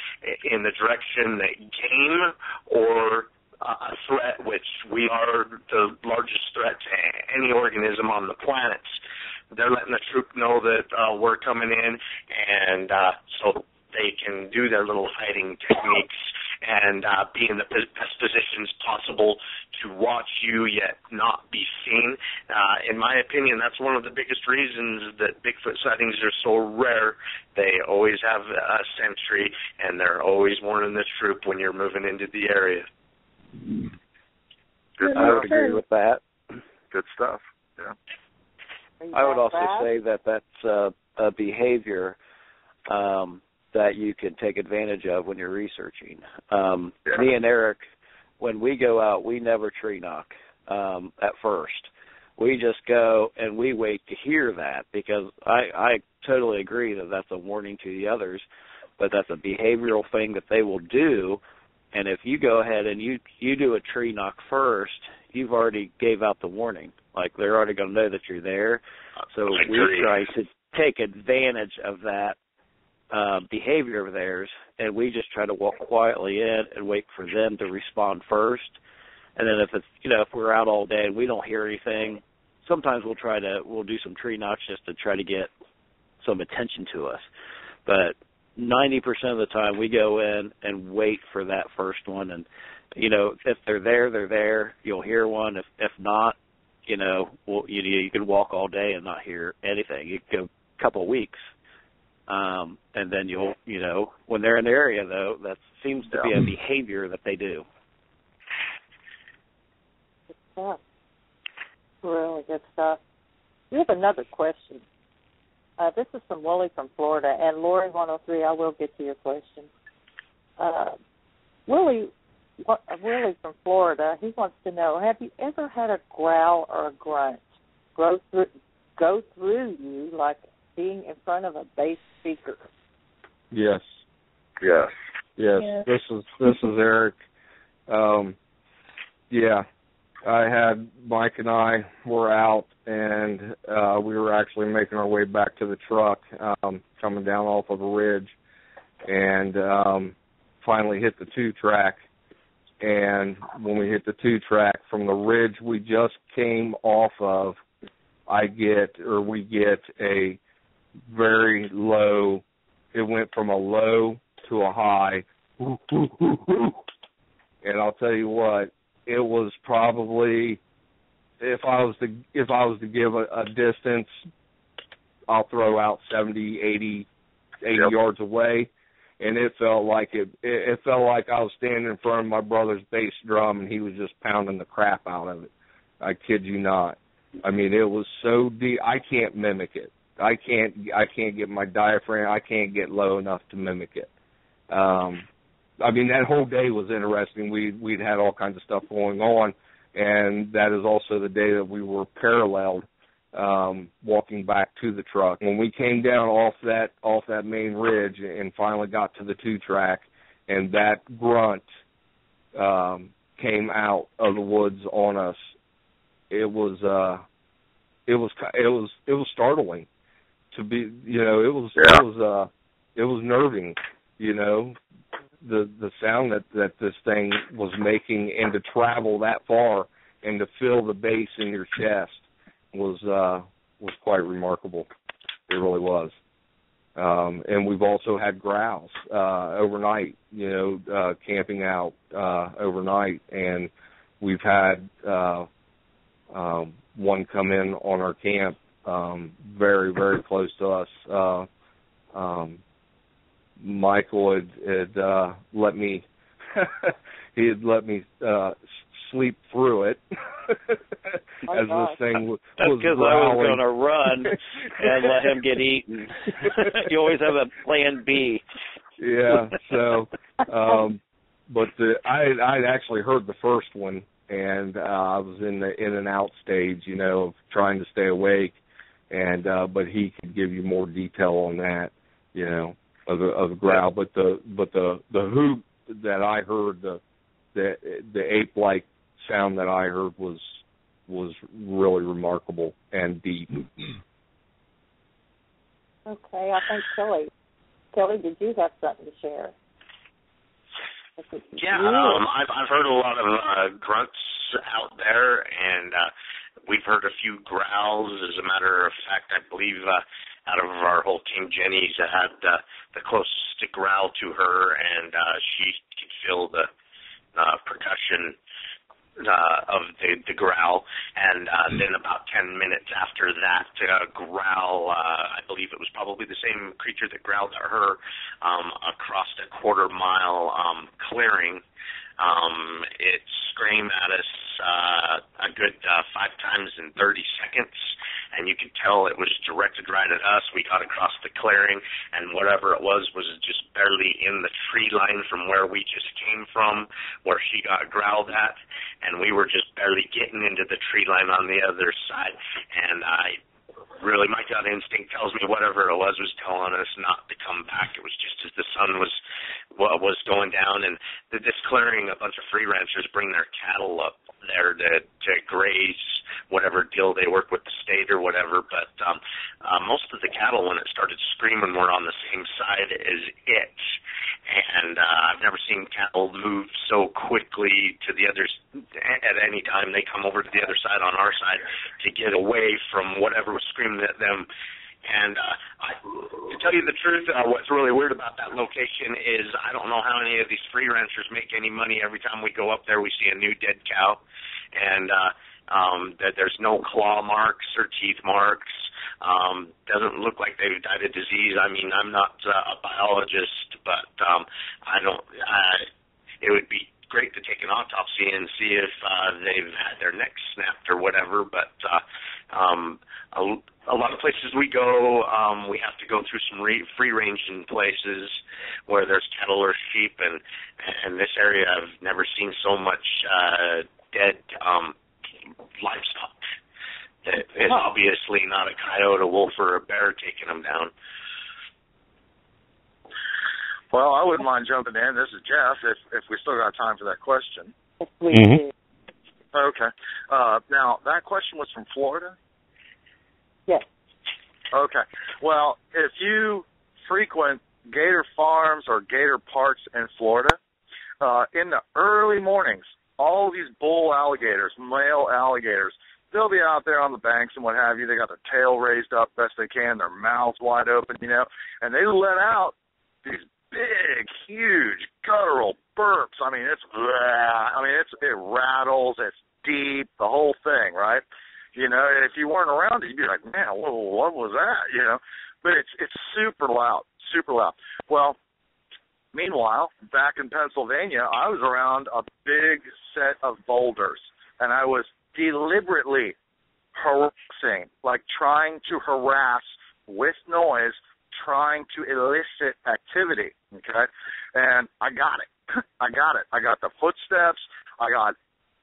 in the direction that game or a threat, which we are the largest threat to any organism on the planet. They're letting the troop know that we're coming in, and so they can do their little hiding techniques and be in the best positions possible to watch you yet not be seen. In my opinion, that's one of the biggest reasons that Bigfoot sightings are so rare. They always have a sentry, and they're always warning the troop when you're moving into the area. I would agree with that. Good stuff. Yeah. I would also say that that's a behavior that you can take advantage of when you're researching. Me and Eric, when we go out, we never tree knock at first. We just go and we wait to hear that, because I totally agree that that's a warning to the others, but that's a behavioral thing that they will do. And if you go ahead and you do a tree knock first, you've already gave out the warning. Like, they're already going to know that you're there. So we try to take advantage of that behavior of theirs, and we just try to walk quietly in and wait for them to respond first. And then if it's, if we're out all day and we don't hear anything, sometimes we'll do some tree knocks just to try to get some attention to us. But 90% of the time we go in and wait for that first one, and if they're there, they're there. You'll hear one. If not, you can walk all day and not hear anything. You go a couple of weeks, and then when they're in the area, though, that seems to be a behavior that they do. Good stuff. Really good stuff. We have another question. This is from Willie from Florida, and Lori 103. I will get to your question. Willie from Florida, he wants to know: have you ever had a growl or a grunt go through you like being in front of a bass speaker? Yes. Yes. Yes. This is Eric. Yeah. Mike and I were out, and we were actually making our way back to the truck, coming down off of a ridge, and finally hit the 2-track. And when we hit the 2-track from the ridge we just came off of, we get a very low, it went from a low to a high, and I'll tell you what, it was probably, if I was to give a distance, I'll throw out 70, 80 yards away, and it felt like it felt like I was standing in front of my brother's bass drum and he was just pounding the crap out of it. I kid you not. I mean, it was so deep. I can't mimic it. I can't get my diaphragm. I can't get low enough to mimic it. I mean, that whole day was interesting. We'd had all kinds of stuff going on, and that is also the day that we were paralleled walking back to the truck. When we came down off that main ridge and finally got to the 2-track, and that grunt came out of the woods on us, it was startling to be, it was nerving, the sound that this thing was making, and to travel that far and to feel the bass in your chest was quite remarkable. It really was. And we've also had growls overnight, camping out overnight, and we've had one come in on our camp very, very close to us. Michael had let me he had let me sleep through it as this thing was because I was going to run and let him get eaten. You always have a plan B. Yeah. So, but I'd actually heard the first one, and I was in the in and out stage, of trying to stay awake, and but he could give you more detail on that, of the growl. But the hoot that I heard, the ape-like sound that I heard was really remarkable and deep. Okay, I think Kelly, did you have something to share? Yeah, I've heard a lot of grunts out there, and we've heard a few growls. As a matter of fact, I believe out of our whole team, Jenny's had the closest growl to her, and she could feel the percussion of the growl, and then about 10 minutes after that growl, I believe it was probably the same creature that growled at her across a quarter-mile clearing. It screamed at us a good 5 times in 30 seconds, and you could tell it was directed right at us. We got across the clearing, and whatever it was just barely in the tree line from where we just came from, where she got growled at, and we were just barely getting into the tree line on the other side, and really, my gut instinct tells me whatever it was telling us not to come back. It was just as the sun was going down, and this clearing, a bunch of free ranchers bring their cattle up there to graze whatever deal they work with the state or whatever, but most of the cattle, when it started screaming, were on the same side as it, and and I've never seen cattle move so quickly to the others at any time. They come over to the other side on our side to get away from whatever was screaming at them. And to tell you the truth, what's really weird about that location is I don't know how any of these free ranchers make any money. Every time we go up there, we see a new dead cow, and that there's no claw marks or teeth marks. Doesn't look like they've died of disease. I mean, I'm not a biologist, but it would be great to take an autopsy and see if they've had their necks snapped or whatever. But a lot of places we go, we have to go through some free-ranging places where there's cattle or sheep, and this area I've never seen so much dead livestock. It's obviously not a coyote, a wolf, or a bear taking them down. Well, I wouldn't mind jumping in. This is Jeff, if we still got time for that question. Yes, we do. Okay. Now, that question was from Florida? Yes. Okay. Well, if you frequent gator farms or gator parks in Florida, in the early mornings, all these bull alligators, male alligators, they'll be out there on the banks and what have you. They got their tail raised up best they can, their mouths wide open, and they let out these big, huge, guttural burps. I mean, it rattles, it's deep, the whole thing, right? If you weren't around it, you'd be like, man, what was that? But it's super loud, super loud. Well, meanwhile, back in Pennsylvania, I was around a big set of boulders, and I was deliberately harassing, like trying to harass with noise, trying to elicit activity, okay? And I got it. I got the footsteps. I got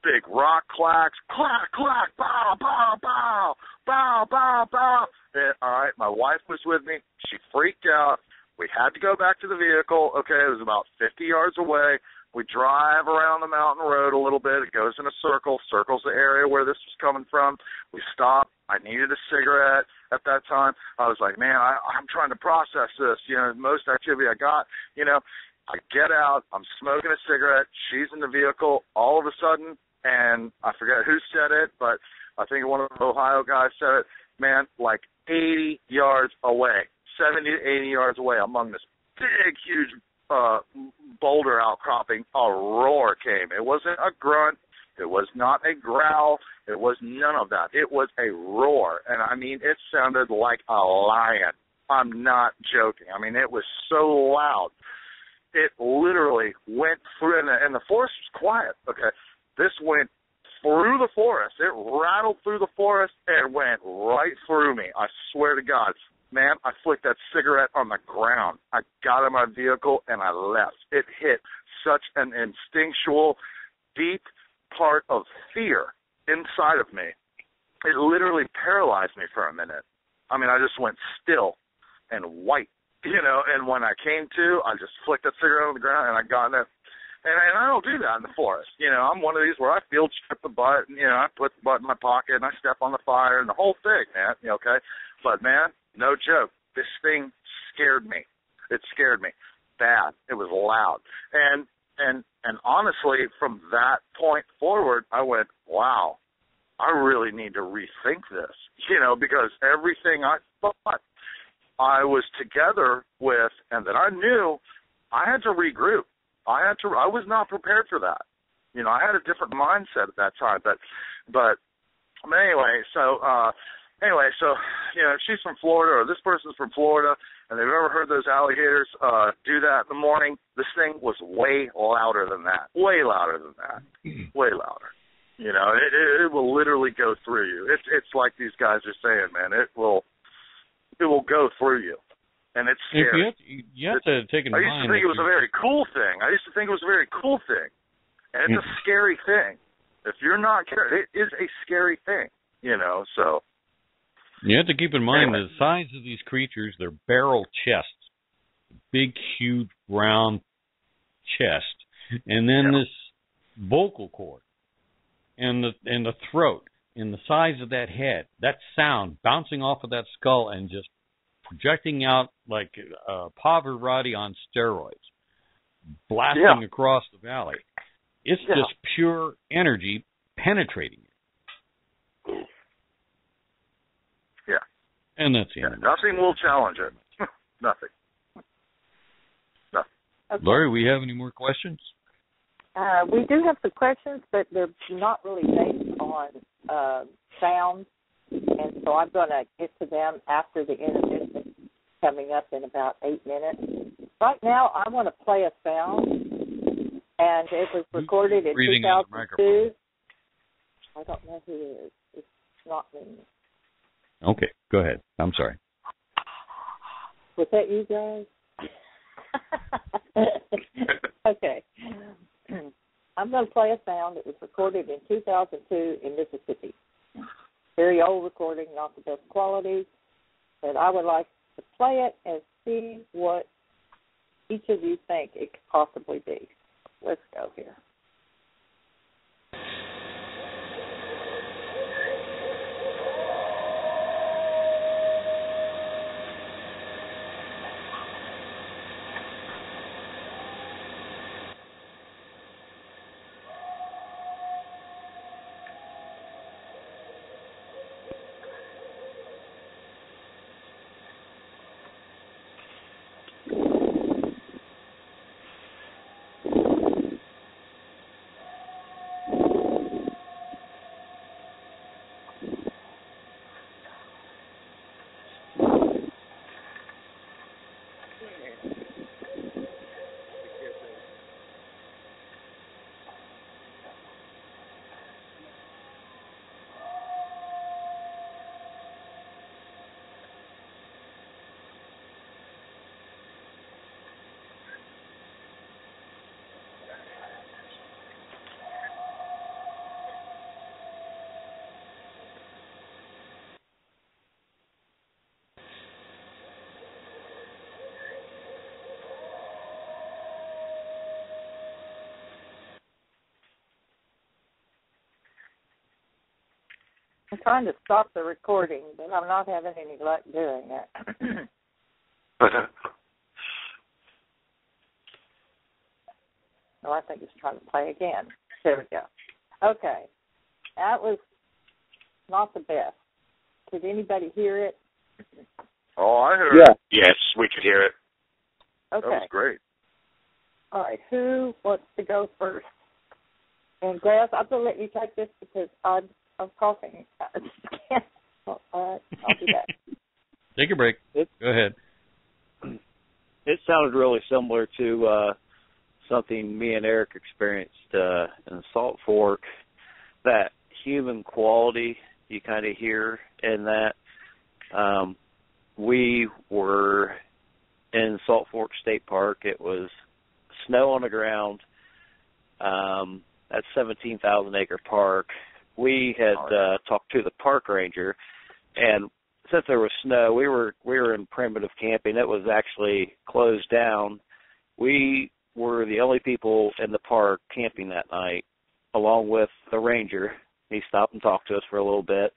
big rock clacks, clack, clack, bow, bow, bow, bow, bow, bow. And, all right, my wife was with me. She freaked out. We had to go back to the vehicle. Okay, it was about 50 yards away. We drive around the mountain road a little bit. It goes in a circle. Circle's the area where this was coming from. We stopped. I needed a cigarette at that time. I was like, man, I'm trying to process this. Most activity I got, I get out. I'm smoking a cigarette. She's in the vehicle. All of a sudden, and I forget who said it, but I think one of the Ohio guys said it, man, like 80 yards away, 70 to 80 yards away among this big, huge boulder outcropping, a roar came. It wasn't a grunt. It was not a growl. It was none of that. It was a roar. And, I mean, it sounded like a lion. I'm not joking. I mean, it was so loud. It literally went through, and the forest was quiet, okay? This went through the forest. It rattled through the forest and went right through me. I swear to God. Man, I flicked that cigarette on the ground. I got in my vehicle and I left. It hit such an instinctual, deep part of fear inside of me. It literally paralyzed me for a minute. I mean, I just went still and white, and when I came to, I just flicked that cigarette on the ground and I got in there. And I don't do that in the forest. I'm one of these where I field strip the butt and, I put the butt in my pocket and I step on the fire and the whole thing, man, okay? But, man, no joke, this thing scared me. It scared me bad. It was loud. And honestly, from that point forward, I went, wow, I really need to rethink this, because everything I thought I was together with and that I knew, I had to regroup. I was not prepared for that. I had a different mindset at that time. But anyway, so if she's from Florida or this person's from Florida and they've ever heard those alligators do that in the morning, this thing was way louder than that. Way louder than that. Way louder. It will literally go through you. It's like these guys are saying, man. It will go through you. And it's scary. You have to take in mind. I used to think it was a very cool thing. And it's a scary thing. If you're not careful, it is a scary thing, so. You have to keep in mind the size of these creatures, their barrel chests, big, huge, round chest, and then this vocal cord and the throat and the size of that head, that sound bouncing off of that skull and just projecting out like Pavarotti on steroids. blasting across the valley. It's just pure energy penetrating it. Yeah. And that's the end. Nothing will challenge it. Nothing. Okay. Lori, we have any more questions? We do have some questions, but they're not really based on sound, and so I'm going to get to them after the intermission coming up in about 8 minutes. Right now, I want to play a sound, and it was recorded in 2002. I don't know who it is. It's not me. Okay, go ahead. I'm sorry. Was that you guys? Okay. I'm going to play a sound that was recorded in 2002 in Mississippi. Very old recording, not the best quality, but I would like to play it and see what each of you think it could possibly be. Let's go here. I'm trying to stop the recording, but I'm not having any luck doing it. I think it's trying to play again. There we go. Okay. That was not the best. Could anybody hear it? Oh, I heard it. Yes, we could hear it. Okay. That was great. All right. Who wants to go first? And Grass, I'm going to let you take this because I'm coughing. I just can't. All right. I'll do that. Take a break. Go ahead. It sounded really similar to something me and Eric experienced in Salt Fork. That human quality you kind of hear in that. We were in Salt Fork State Park. It was snow on the ground. That 17,000-acre park. We had talked to the park ranger, and since there was snow, we were in primitive camping. It was actually closed down. We were the only people in the park camping that night, along with the ranger. He stopped and talked to us for a little bit.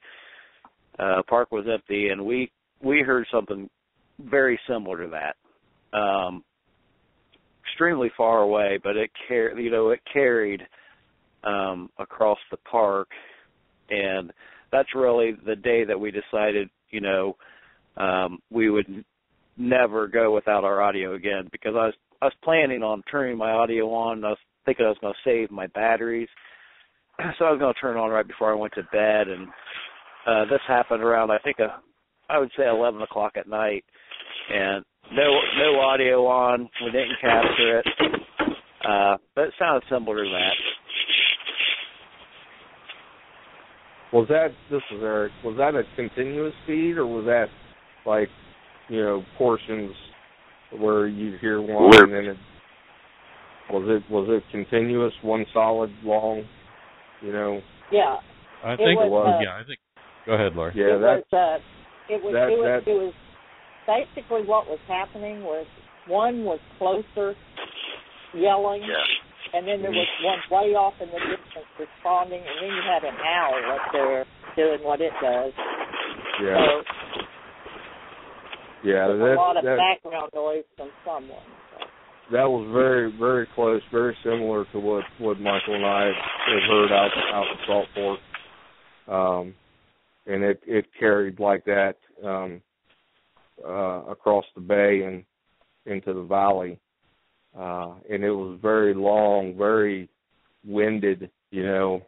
Park was empty, and we heard something very similar to that. Extremely far away, but it carried across the park, and that's really the day that we decided, we would never go without our audio again, because I was planning on turning my audio on. I was thinking I was going to save my batteries, so I was going to turn it on right before I went to bed, and this happened around, I would say 11 o'clock at night, and no audio on. We didn't capture it, but it sounded similar to that. Was that, this is Eric, was that a continuous feed, or was that portions where you'd hear one and then it was it continuous, one solid long, Yeah. I think it was. Yeah, I think. Go ahead, Laura. Yeah, it was basically what was happening was one was closer yelling, and then there was one way off in the distance responding, and then you had an owl up there doing what it does. Yeah. So, yeah, there's a lot of background noise from someone. So. was very, very close, very similar to what Michael and I had heard out in Salt Fork. And it carried like that across the bay and into the valley. And it was very long, very winded, you know.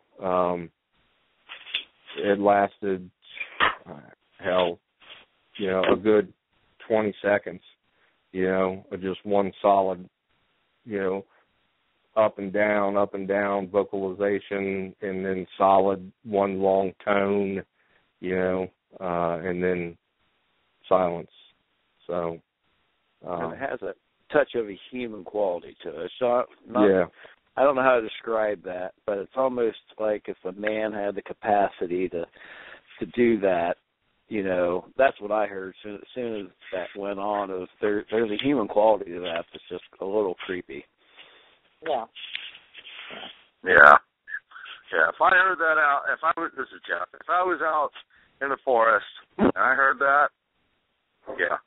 It lasted, a good 20 seconds, you know, just one solid, you know, up and down vocalization, and then solid one long tone, you know, and then silence. So and it has a touch of a human quality to it. So yeah. I don't know how to describe that, but it's almost like if a man had the capacity to do that, you know, that's what I heard. So as soon as that went on, it was there's a human quality to that that's just a little creepy. Yeah. Yeah. Yeah. If I heard that out, this is Jeff. If I was out in the forest and I heard that, yeah,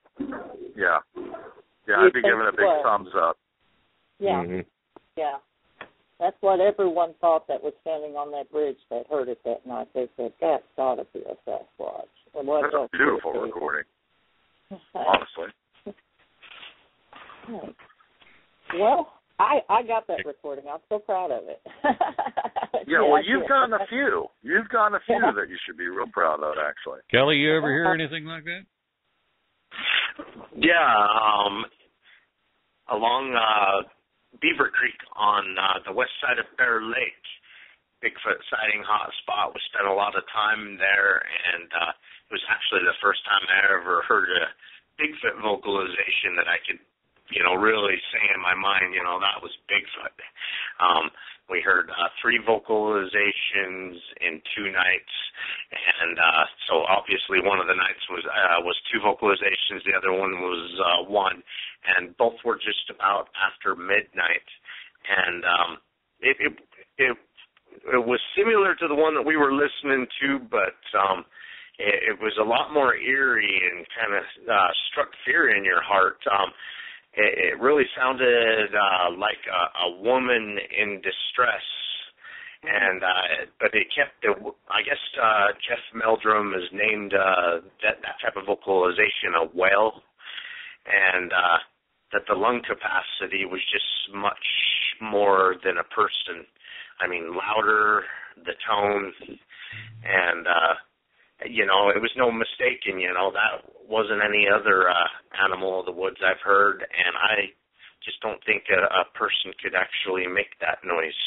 I'd be giving a big thumbs up. Yeah. Mm-hmm. Yeah. That's what everyone thought that was standing on that bridge that heard it that night. They said, that's got to be a Sasquatch. That's a beautiful recording, honestly. Well, I got that recording. I'm so proud of it. Yeah, well, you've gotten a few. You've gotten a few that you should be real proud of, actually. Kelly, you ever hear anything like that? Yeah, along Beaver Creek on the west side of Bear Lake, Bigfoot sighting hot spot. We spent a lot of time there, and it was actually the first time I ever heard a Bigfoot vocalization that I could, you know, really say in my mind, you know, that was Bigfoot. We heard 3 vocalizations in 2 nights, and so obviously one of the nights was 2 vocalizations, the other one was 1, and both were just about after midnight, and it was similar to the one that we were listening to, but it was a lot more eerie and kind of struck fear in your heart. It really sounded like a woman in distress, and but it kept. I guess Jeff Meldrum has named that type of vocalization a wail, and that the lung capacity was just much more than a person. I mean, louder, the tone, and you know, it was no mistaking. You know, that wasn't any other animal of the woods I've heard, and I just don't think a person could actually make that noise.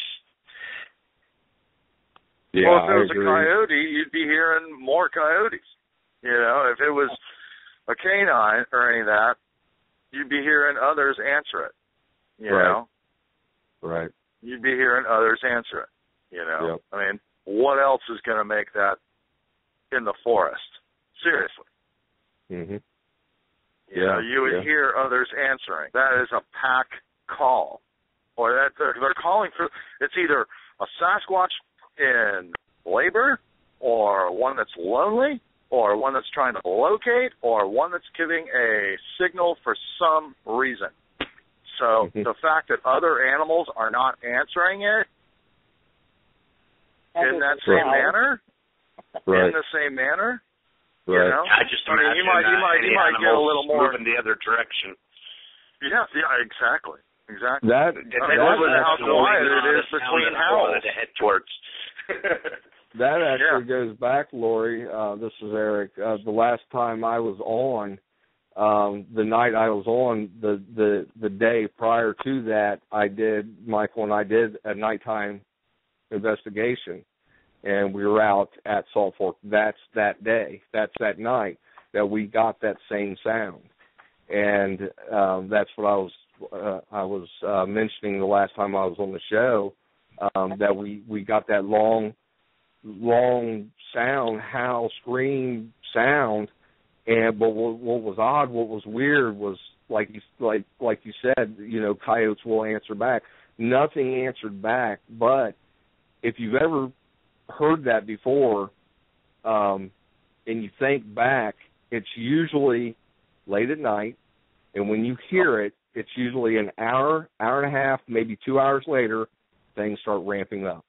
Yeah, well, if it was a coyote, you'd be hearing more coyotes. You know, if it was a canine or any of that, you'd be hearing others answer it. You know? Right. You'd be hearing others answer it. You know? Yep. I mean, what else is going to make that in the forest? Seriously. Mm-hmm. You know, you would hear others answering. That is a pack call. Or that they're calling for, it's either a Sasquatch in labor, or one that's lonely, or one that's trying to locate, or one that's giving a signal for some reason. So the fact that other animals are not answering it in that same manner, in the same manner, you know? I just imagine you might get a little more moving the other direction. Yeah, exactly. Exactly. That how quiet it is between howls. That actually goes back, Lori. This is Eric. The last time I was on, the night I was on, the day prior to that, Michael and I did a nighttime investigation, and we were out at Salt Fork. That's that day. That's that night that we got that same sound, and that's what I was mentioning the last time I was on the show, that we got that long sound, howl, scream sound, but what was odd, what was weird was like you said, you know, coyotes will answer back. Nothing answered back, but if you've ever heard that before, and you think back, it's usually late at night, and when you hear it, It's usually an hour, hour and a half, maybe 2 hours later, things start ramping up.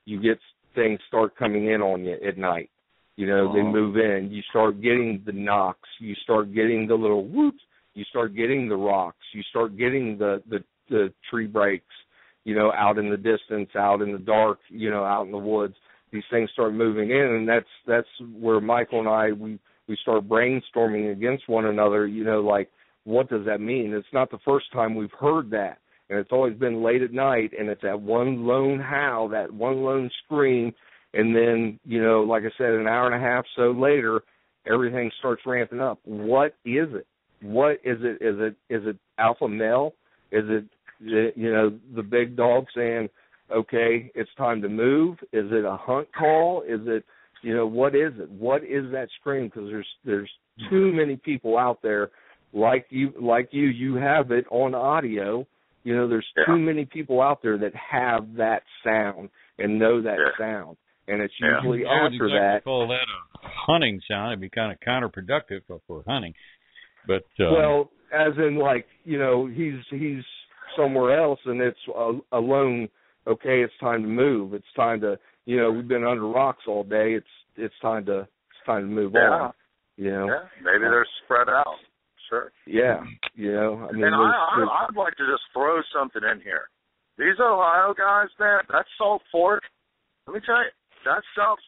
You get things start coming in on you at night. You know, they move in. You start getting the knocks. You start getting the little whoops. You start getting the rocks. You start getting the tree breaks, you know, out in the distance, out in the dark, you know, out in the woods. These things start moving in, and that's where Michael and I, we start brainstorming against one another, you know, like, what does that mean? It's not the first time we've heard that, and it's always been late at night, and it's that one lone howl, that one lone scream, and then, you know, like I said, an hour and a half so later, everything starts ramping up. What is it? What is it? Is it alpha male? Is it, you know, the big dog saying, okay, it's time to move? Is it a hunt call? Is it, you know, what is it? What is that scream? Because there's too many people out there like you have it on audio. You know, there's too many people out there that have that sound and know that sound. And it's usually after that. I would call that a hunting sound. It'd be kind of counterproductive for hunting. But well, as in, like, you know, he's somewhere else, and it's a lone. Okay, it's time to move. It's time to, you know, we've been under rocks all day. It's time to move on. You know, maybe they're spread out. Sure. Yeah, you know, I mean, and I'd like to just throw something in here. These Ohio guys, man, that Salt Fork. Let me tell you, that Salt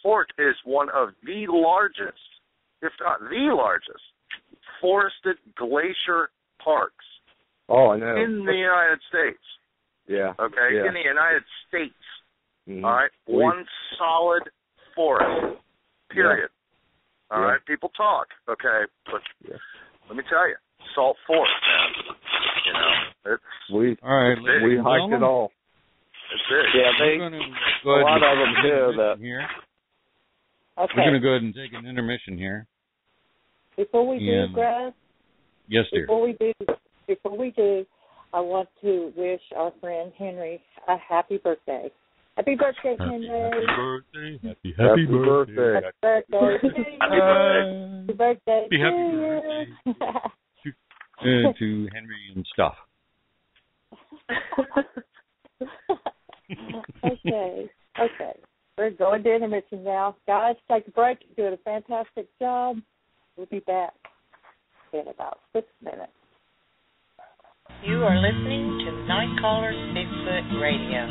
Fork is one of the largest, if not the largest, forested glacier parks. Oh, I know. In the United States. Yeah. Okay, yeah. in the United States. Mm-hmm. All right, one solid forest. Period. Yeah. All right, people talk. Okay, but let me tell you, Salt Fork, man. You know, it's we hiked it all. It's big. Yeah, a lot of them do. Here. Okay. We're going to go ahead and take an intermission here. Before we do, Greg. Yes, dear. Before we do, I want to wish our friend Henry a happy birthday. Happy birthday, Henry. Happy birthday. Happy birthday to you. To Henry and stuff. Okay. We're going to intermission now. Guys, take a break. You're doing a fantastic job. We'll be back in about 6 minutes. You are listening to Night Caller's Bigfoot Radio.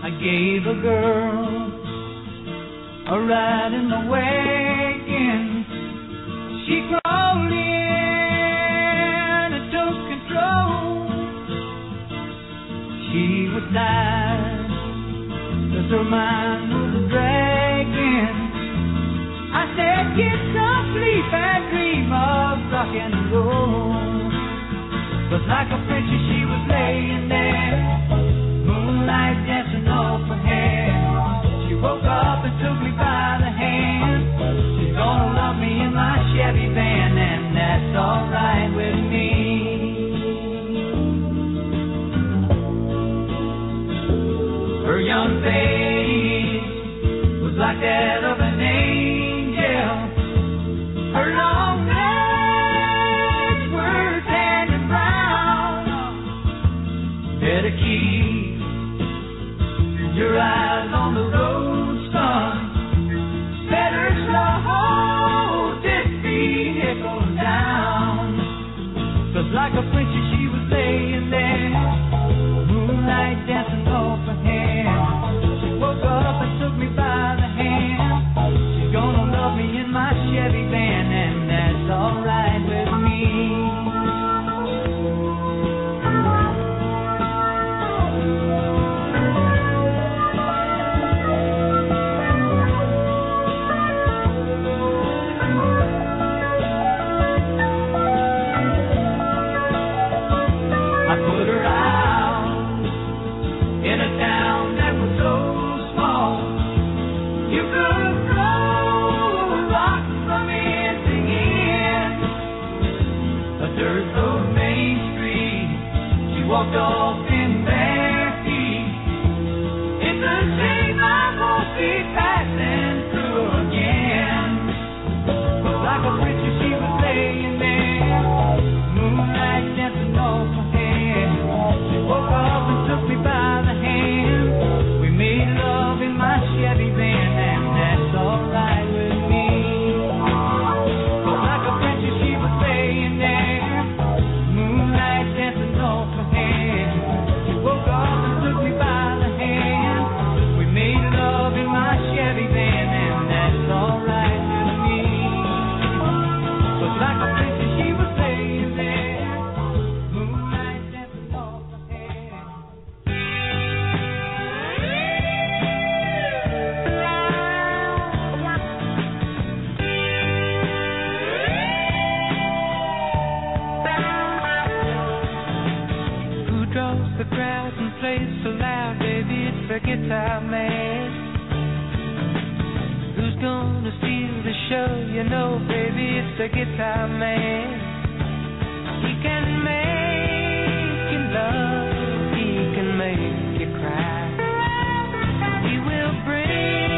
I gave a girl a ride in the wagon. She crawled in and took control. She was tired, cause her mind was dragging. I said, get some sleep and dream of rock and roll. But like a princess she was laying there, moonlight dancing off her hair. She woke up and took me by the hand. She's gonna love me in my Chevy van, and that's alright with me. Her young face was like that of an angel. Her long legs were tan and brown. Better keep your eyes on the road, son. Better slow this vehicle down. 'Cause like a princess she was laying there, moonlight dancing off her hair. She woke up and took me by the hand. She's gonna love me in my Chevy van, and that's alright with me. I put her out in a town the crowd and plays so loud, baby, it's the guitar man. Who's gonna steal the show? You know, baby, it's the guitar man. He can make you love, he can make you cry. He will bring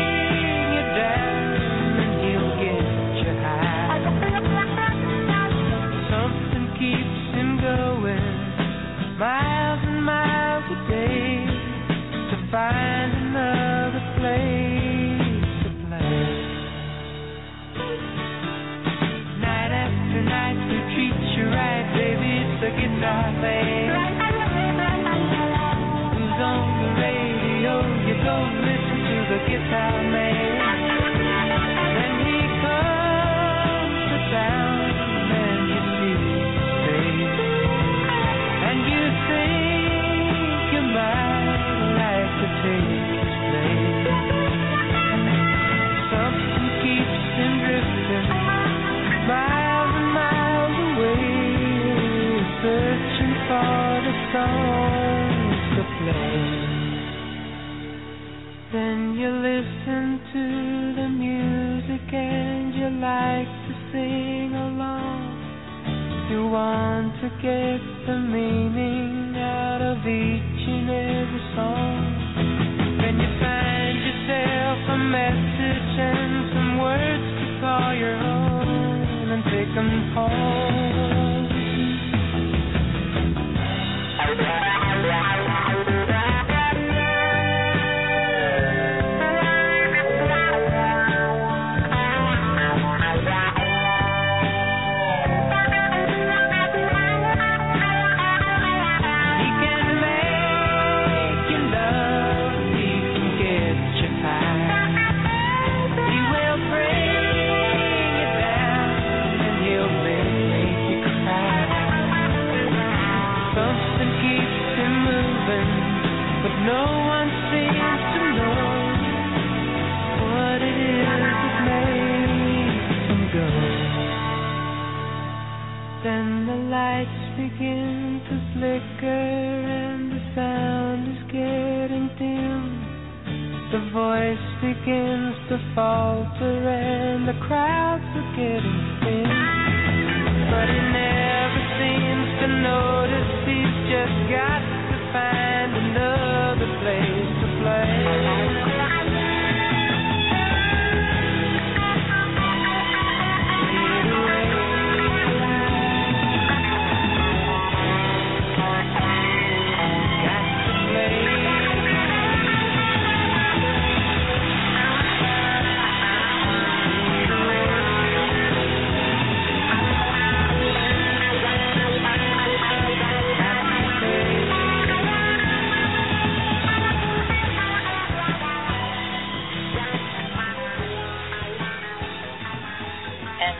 you down and he'll get you high. Something keeps him going miles and miles a day to find another place to play. Night after night he treats you right, baby, it's the guitar man. Who's on the radio? You go listen to the guitar man. Then he comes to town and you see his face, and you think you might like to take his place. Something keeps him drifting miles and miles away, searching for the songs to play. Then you listen to the music and you like to sing along. You want to get the meaning out of each and every song. Then you find yourself a message and some words to call your own and take them home. No one seems to know what it is that makes them go. Then the lights begin to flicker and the sound is getting dim. The voice begins to falter and the crowds are getting thin. But he never seems to notice, he's just got to find another place to play.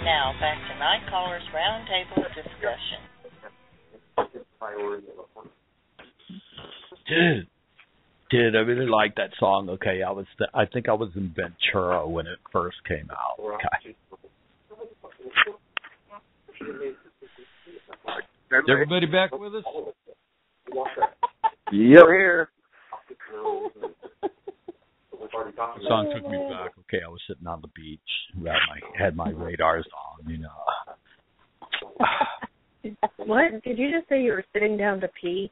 Now, back to Night Callers Roundtable discussion. Dude, I really like that song. Okay, I think I was in Ventura when it first came out. Okay. Is everybody back with us? Yep. We're here. The song took me back. Okay, I was sitting on the beach, had my radars on, you know. What? Did you just say you were sitting down to pee?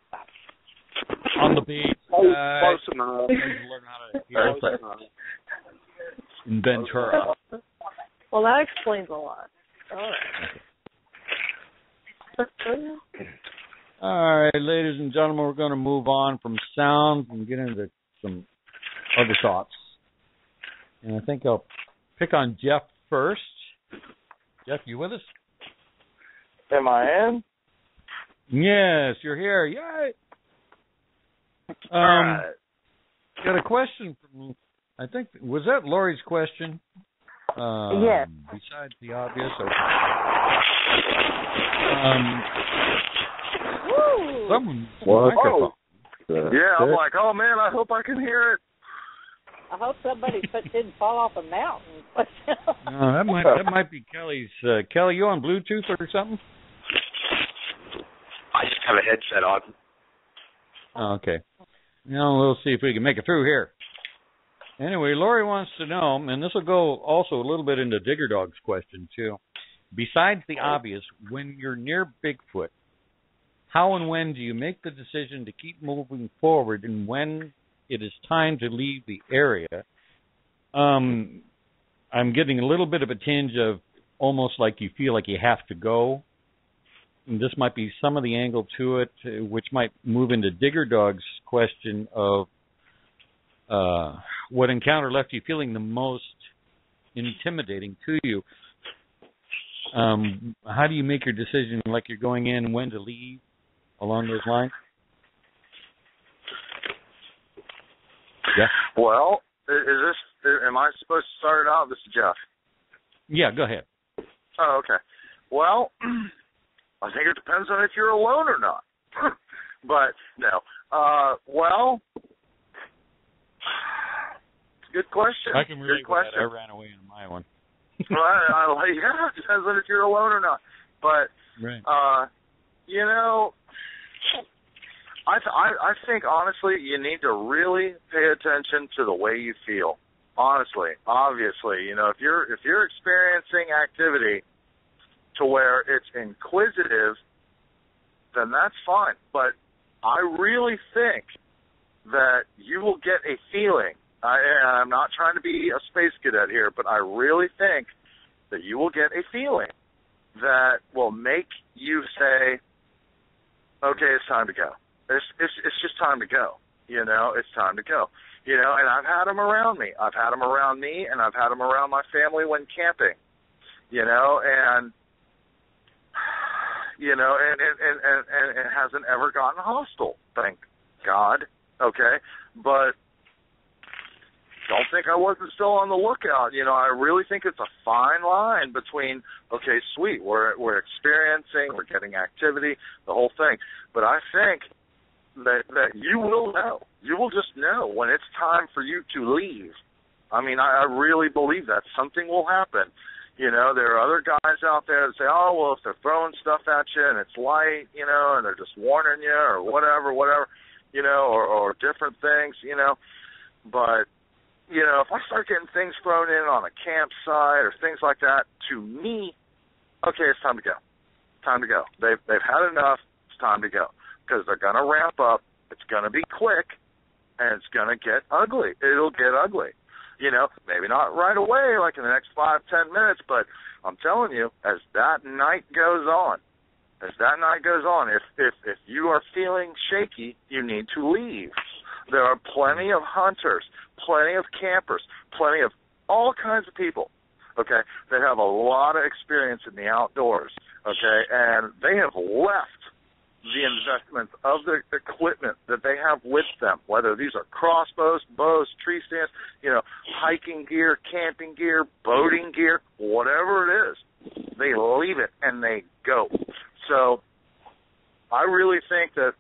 On the beach. Close enough. Learn how to hear in Ventura. Well, that explains a lot. All right. All right, ladies and gentlemen, we're going to move on from sound and get into some other thoughts. And I think I'll pick on Jeff first. Jeff, you with us? Am I in? Yes, you're here. Yay! Right. Got a question from, I think, was that Lori's question? Yes. Besides the obvious. Someone. What? Yeah, I'm like, oh man, I hope I can hear it. I hope somebody's foot didn't fall off a mountain. No, that might be Kelly's. Kelly, you on Bluetooth or something? I just have a headset on. Okay. Now we'll see if we can make it through here. Anyway, Lori wants to know, and this will go also a little bit into Digger Dog's question too. Besides the obvious, when you're near Bigfoot, how and when do you make the decision to keep moving forward, and when it is time to leave the area? I'm getting a little bit of a tinge of almost like you feel like you have to go. And this might be some of the angle to it, which might move into Digger Dog's question of what encounter left you feeling the most intimidating to you. How do you make your decision, like you're going in and when to leave, along those lines? Yeah. Well, am I supposed to start it out? This is Jeff. Yeah, go ahead. Oh, okay. Well, I think it depends on if you're alone or not. But, no. Well, good question. I can relate with that. I ran away in my one. Well, yeah, it depends on if you're alone or not. But, right. You know, I think, honestly, you need to really pay attention to the way you feel. Honestly, obviously, you know, if you're experiencing activity to where it's inquisitive, then that's fine. But I really think that you will get a feeling. I'm not trying to be a space cadet here, but I really think that you will get a feeling that will make you say, okay, it's time to go. It's just time to go. You know, it's time to go. You know, and I've had them around me. I've had them around me, and I've had them around my family when camping. You know, and you know, and it hasn't ever gotten hostile, thank God. Okay, but don't think I wasn't still on the lookout. You know, I really think it's a fine line between, okay, sweet, we're experiencing, we're getting activity, the whole thing. But I think that you will know. You will just know when it's time for you to leave. I mean, I really believe that. Something will happen. You know, there are other guys out there that say, oh, well, if they're throwing stuff at you and it's light, you know, and they're just warning you or whatever, you know, or different things, you know. But, you know, if I start getting things thrown in on a campsite or things like that, to me, okay, it's time to go. Time to go. They've had enough. It's time to go. Because they're going to ramp up. It's going to be quick, and it's going to get ugly. It'll get ugly. You know, maybe not right away, like in the next 5-10 minutes, but I'm telling you, as that night goes on, if you are feeling shaky, you need to leave. There are plenty of hunters, plenty of campers, plenty of all kinds of people, okay, that have a lot of experience in the outdoors, okay, and they have left the investments of the equipment that they have with them, whether these are crossbows, bows, tree stands, you know, hiking gear, camping gear, boating gear, whatever it is, they leave it and they go. So I really think that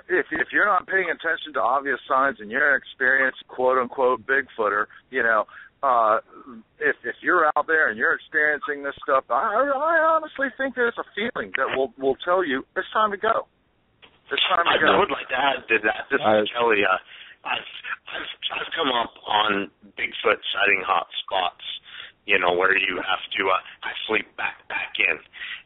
if you're not paying attention to obvious signs and you're an experienced quote-unquote Bigfooter, you know, if you're out there and you're experiencing this stuff, I honestly think there's a feeling that will tell you it's time to go. It's time to go. I would like to add to that. This is Kelly. I've come up on Bigfoot sighting hot spots, you know, where you have to actually back in.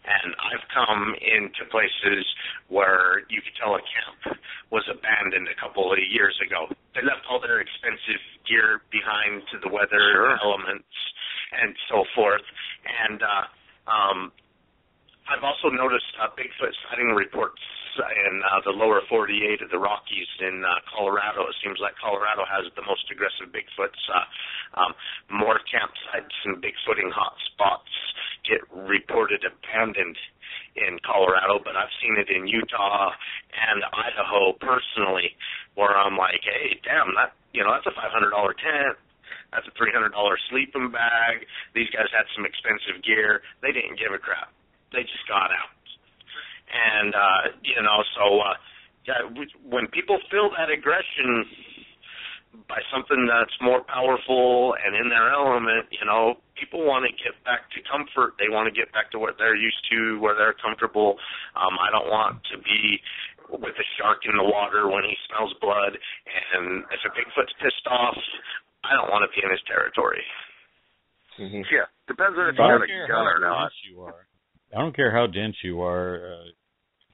And I've come into places where you could tell a camp was abandoned a couple of years ago. They left all their expensive gear behind to the weather elements and so forth. And I've also noticed Bigfoot sighting reports in the lower 48 of the Rockies in Colorado. It seems like Colorado has the most aggressive Bigfoots. More campsites and Bigfooting hot spots get reported abandoned in Colorado, but I've seen it in Utah and Idaho personally, where I'm like, hey, damn, that's a $500 tent. That's a $300 sleeping bag. These guys had some expensive gear. They didn't give a crap. They just got out. And, when people feel that aggression by something that's more powerful and in their element, you know, people want to get back to comfort. They want to get back to what they're used to, where they're comfortable. I don't want to be with a shark in the water when he smells blood, and if a Bigfoot's pissed off, I don't want to be in his territory. Mm-hmm. Yeah, depends on if you got a gun or not. I don't care how dense you are.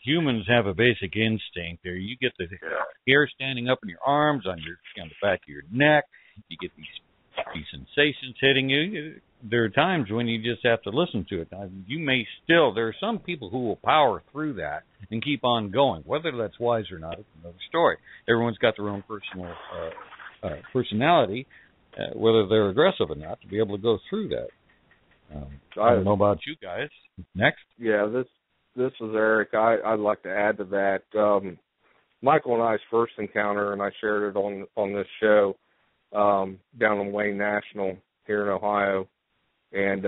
Humans have a basic instinct. There, you get the hair standing up in your arms, on the back of your neck. You get these sensations hitting you. There are times when you just have to listen to it. Now, there are some people who will power through that and keep on going. Whether that's wise or not is another story. Everyone's got their own personal personality, whether they're aggressive or not, to be able to go through that. I don't know about you guys. Next. Yeah, this is Eric. I'd like to add to that. Michael and I's first encounter, and I shared it on this show down in Wayne National here in Ohio, and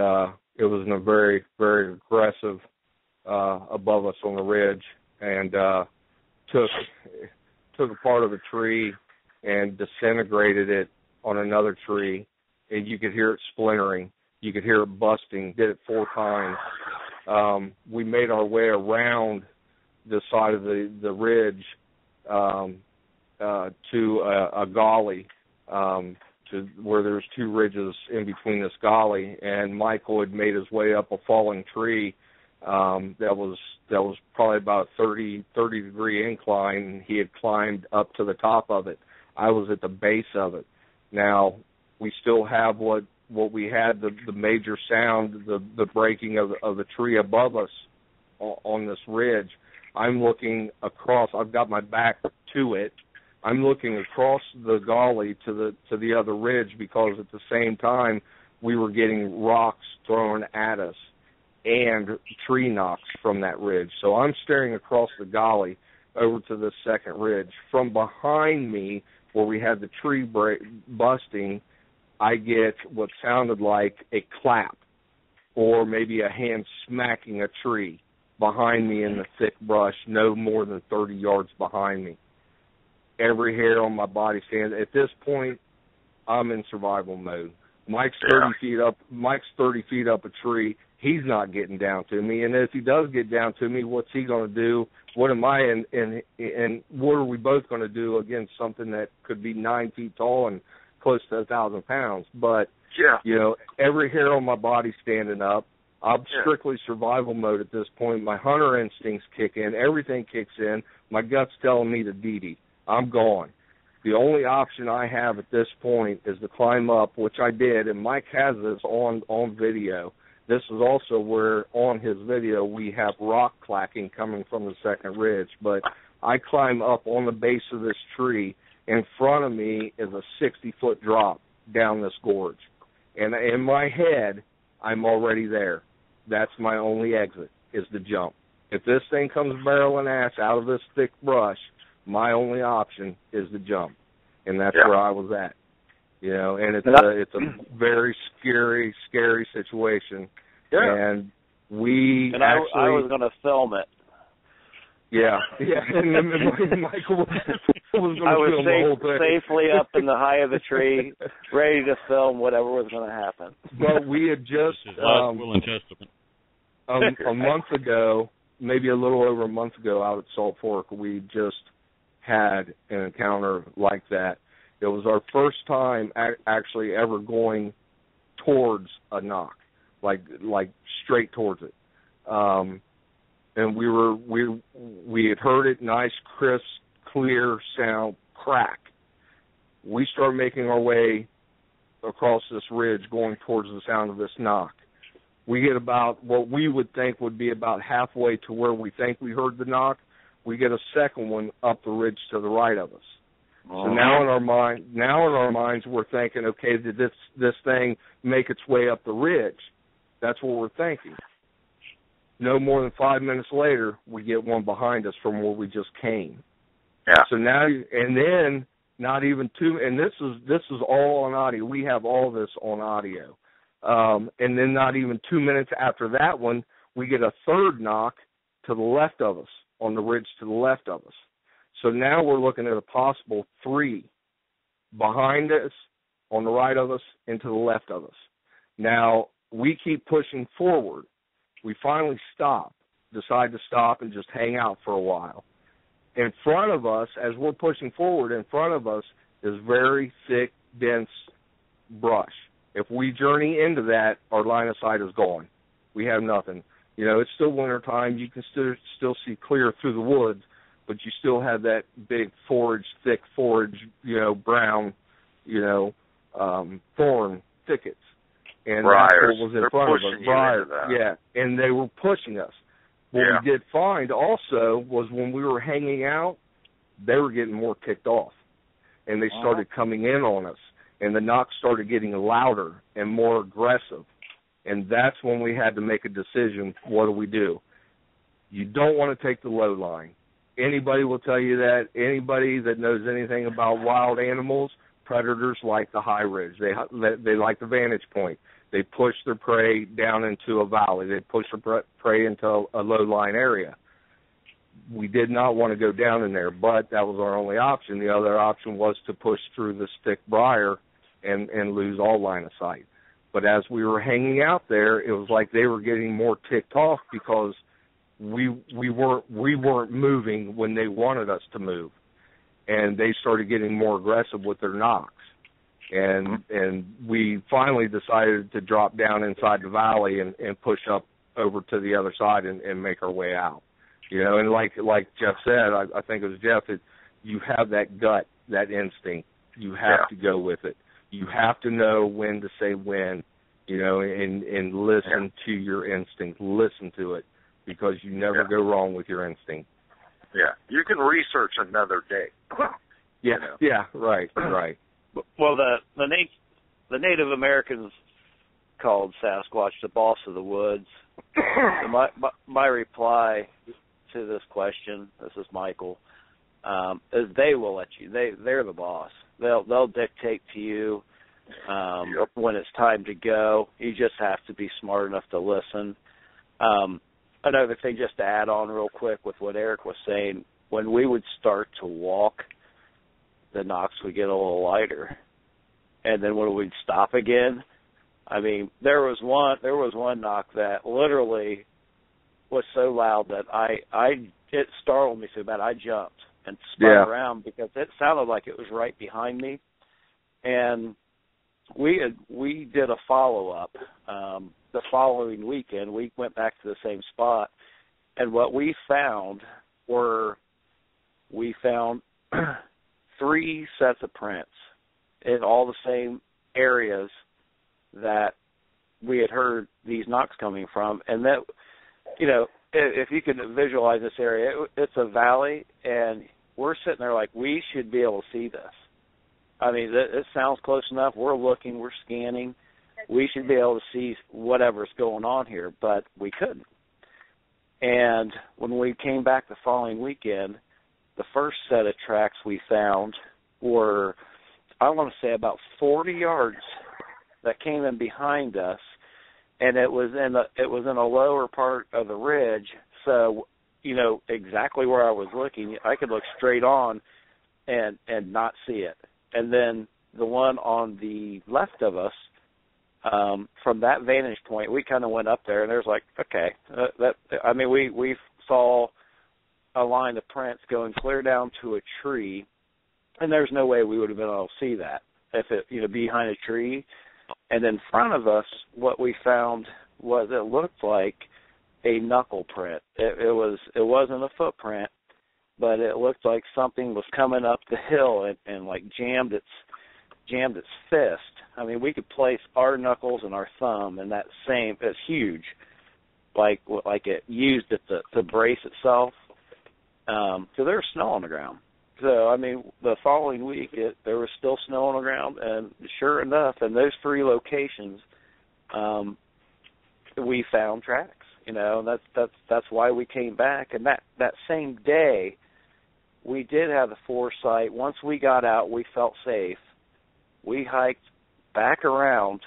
it was in a very, very aggressive above us on the ridge, and took a part of a tree and disintegrated it on another tree, and you could hear it splintering. You could hear it busting. Did it 4 times. We made our way around the side of the ridge to a gully, to where there's 2 ridges in between this gully, and Michael had made his way up a falling tree that was probably about a 30-degree incline, and he had climbed up to the top of it. I was at the base of it. Now, we still have what we had, the major sound, the breaking of the tree above us on this ridge. I'm looking across. I've got my back to it. I'm looking across the gully to the other ridge, because at the same time we were getting rocks thrown at us and tree knocks from that ridge. So I'm staring across the gully over to the second ridge. From behind me, where we had the tree busting, I get what sounded like a clap, or maybe a hand smacking a tree behind me in the thick brush, no more than 30 yards behind me. Every hair on my body stands. At this point, I'm in survival mode. Mike's 30 feet up. Mike's 30 feet up a tree. He's not getting down to me. And if he does get down to me, what's he going to do? What am I and what are we both going to do against something that could be 9 feet tall and close to 1,000 pounds? But you know, every hair on my body standing up. I'm strictly survival mode at this point. My hunter instincts kick in. Everything kicks in. My gut's telling me to DD. I'm gone. The only option I have at this point is to climb up, which I did, and Mike has this on video. This is also where, on his video, we have rock clacking coming from the second ridge. But I climb up on the base of this tree. In front of me is a 60-foot drop down this gorge. And in my head, I'm already there. That's my only exit, is to jump. If this thing comes barreling ass out of this thick brush, my only option is to jump. And that's where I was at. You know, and it's a very scary situation. Yeah. And we and actually... I was going to film it. Yeah. And Michael was going to I was film the whole thing. Safely up in the high of the tree, ready to film whatever was going to happen. But we had just... will and testament. A month ago, maybe a little over a month ago, out at Salt Fork, we just had an encounter like that. It was our first time actually ever going towards a knock, like straight towards it. And we had heard it, nice, crisp, clear sound, crack. We started making our way across this ridge going towards the sound of this knock. We get about what we would think would be about halfway to where we think we heard the knock. We get a second one up the ridge to the right of us. So now in our minds, we're thinking, okay, did this thing make its way up the ridge? That's what we're thinking. No more than 5 minutes later, we get one behind us from where we just came. Yeah. So now, and then not even two, and this is all on audio. We have all this on audio. And then not even 2 minutes after that one, we get a third knock to the left of us, on the ridge to the left of us. So now we're looking at a possible 3 behind us, on the right of us, and to the left of us. Now, we keep pushing forward. We finally decide to stop and just hang out for a while. in front of us, as we're pushing forward, in front of us is very thick, dense brush. If we journey into that, our line of sight is gone. We have nothing. You know, it's still wintertime. You can still see clear through the woods, but you still have that big thick forage, you know, brown, you know, thorn thickets. And briars. That's what was in front of us. Briars, yeah. And they were pushing us. What we did find also was when we were hanging out, they were getting more ticked off, and they started coming in on us, and the knocks started getting louder and more aggressive, and that's when we had to make a decision. What do? You don't want to take the low line. Anybody will tell you that. Anybody that knows anything about wild animals, predators like the high ridge. They like the vantage point. They push their prey down into a valley. They push their prey into a low-lying area. We did not want to go down in there, but that was our only option. The other option was to push through the thick briar and lose all line of sight. But as we were hanging out there, it was like they were getting more ticked off because we weren't moving when they wanted us to move, and they started getting more aggressive with their knocks. And we finally decided to drop down inside the valley and push up over to the other side and make our way out. You know, and like Jeff said, I think it was Jeff, you have that gut, that instinct. You have to go with it. You have to know when to say when, you know, and listen to your instinct. Listen to it, because you never go wrong with your instinct. Yeah. You can research another day. Yeah, yeah, right. Well, the Native Americans called Sasquatch the boss of the woods. My reply to this question, this is Michael, is they will let you. They're the boss. They'll dictate to you when it's time to go. You just have to be smart enough to listen. Another thing, just to add on real quick with what Eric was saying, when we would start to walk, the knocks would get a little lighter, and then when we'd stop again, I mean, there was one knock that literally was so loud that it startled me so bad I jumped and spun around because it sounded like it was right behind me, and we did a follow-up the following weekend. We went back to the same spot, and what we found three sets of prints in all the same areas that we had heard these knocks coming from. And that, you know, if you can visualize this area, it's a valley, and we're sitting there like, we should be able to see this. I mean, it sounds close enough. We're looking, we're scanning. We should be able to see whatever's going on here, but we couldn't. And when we came back the following weekend, the first set of tracks we found were, I want to say, about 40 yards that came in behind us, and it was in a lower part of the ridge. So, you know, exactly where I was looking, I could look straight on and not see it. And then the one on the left of us, from that vantage point, we kind of went up there, and there's like, okay, we saw a line of prints going clear down to a tree, and there's no way we would have been able to see that if it, you know, behind a tree. And in front of us, what we found was it looked like a knuckle print. It wasn't a footprint, but it looked like something was coming up the hill and like jammed its fist. I mean, we could place our knuckles and our thumb in that same. It's huge, like it used it to brace itself. So there was snow on the ground. So, I mean, the following week, there was still snow on the ground, and sure enough, in those three locations, we found tracks. You know, and that's why we came back. And that same day, we did have the foresight. Once we got out, we felt safe. We hiked back around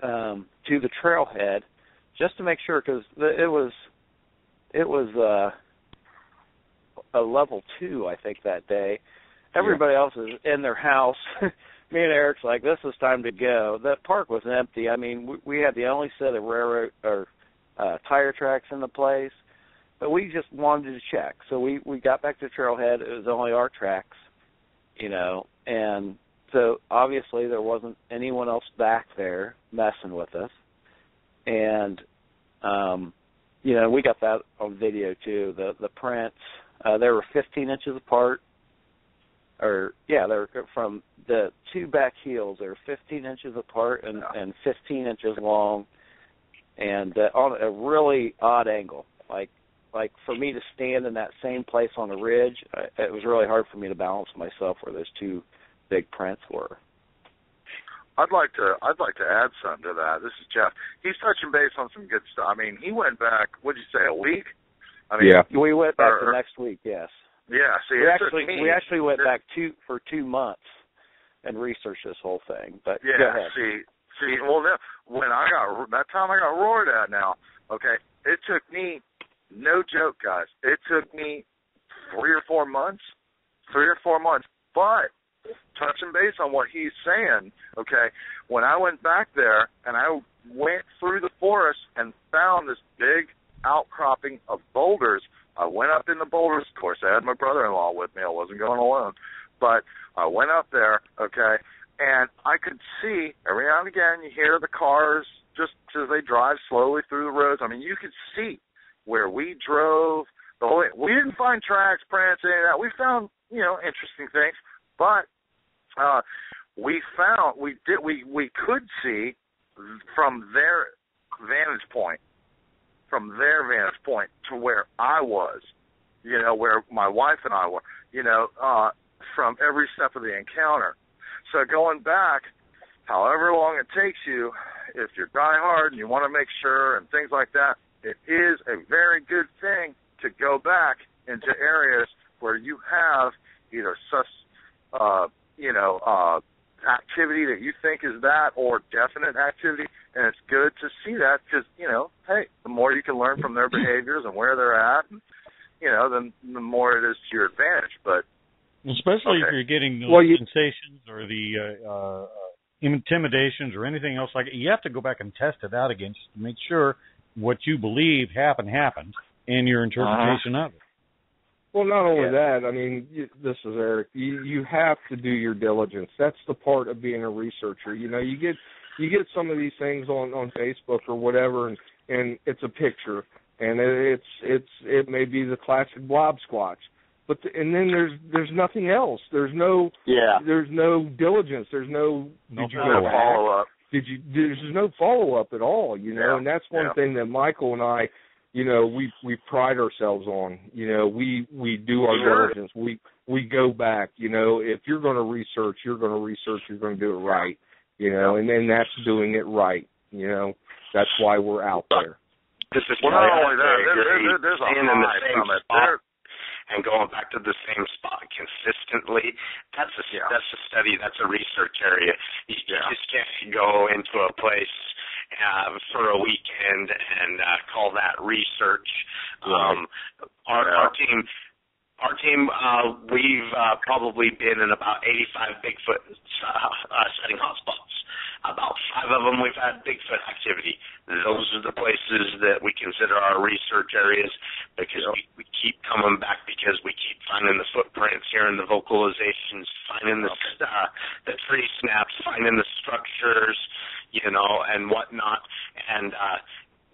to the trailhead just to make sure, because it was a level 2, I think, that day. Everybody else is in their house. Me and Eric's like, this is time to go. That park was empty. I mean, we had the only set of railroad or tire tracks in the place, but we just wanted to check. So we got back to Trailhead. It was only our tracks, and so obviously there wasn't anyone else back there messing with us. And, we got that on video too. The prints, they were 15 inches apart. They were from the two back heels. They were 15 inches apart and 15 inches long, and on a really odd angle. Like for me to stand in that same place on the ridge, it was really hard for me to balance myself where those two big prints were. I'd like to add something to that. This is Jeff. He's touching base on some good stuff. I mean, he went back. What'd you say? A week? We went back the next week. Yes. Yeah. See, we actually went back for 2 months and researched this whole thing. But yeah, go ahead. See. Well, when that time I got roared at. Now, okay, it took me, no joke, guys. It took me 3 or 4 months. But touching base on what he's saying, okay, when I went back there and I went through the forest and found this big outcropping of boulders, I went up in the boulders. Of course, I had my brother-in-law with me. I wasn't going alone. But I went up there, okay, and I could see every now and again you hear the cars just as they drive slowly through the roads. I mean, you could see where we drove. We didn't find tracks, prints, any of that. We found, interesting things. But we could see from their vantage point to where I was, where my wife and I were, from every step of the encounter. So going back, however long it takes you, if you're diehard and you want to make sure and things like that, it is a very good thing to go back into areas where you have either activity that you think is that or definite activity, and it's good to see that because, hey, the more you can learn from their behaviors and where they're at, then the more it is to your advantage. But especially if you're getting those sensations or the intimidations or anything else like it, you have to go back and test it out again just to make sure what you believe happened and your interpretation of it. Well, not only that, I mean, this is Eric. You have to do your diligence. That's the part of being a researcher. You get some of these things on Facebook or whatever, and it's a picture, and it may be the classic blob squatch, and then there's nothing else. There's no diligence. There's no follow up. There's no follow up at all. And that's one thing that Michael and I. We pride ourselves on. We do our diligence. We go back. If you're going to research, you're going to do it right. And then that's doing it right. That's why we're out there. This is not only that. There's a high from it. And going back to the same spot consistently, that's a study. That's a research area. You just can't go into a place for a weekend and call that research. Our team, we've probably been in about 85 Bigfoot setting hotspots. About 5 of them we've had Bigfoot activity. Those are the places that we consider our research areas because we keep coming back because we keep finding the footprints, hearing the vocalizations, finding the tree snaps, finding the structures, and whatnot. And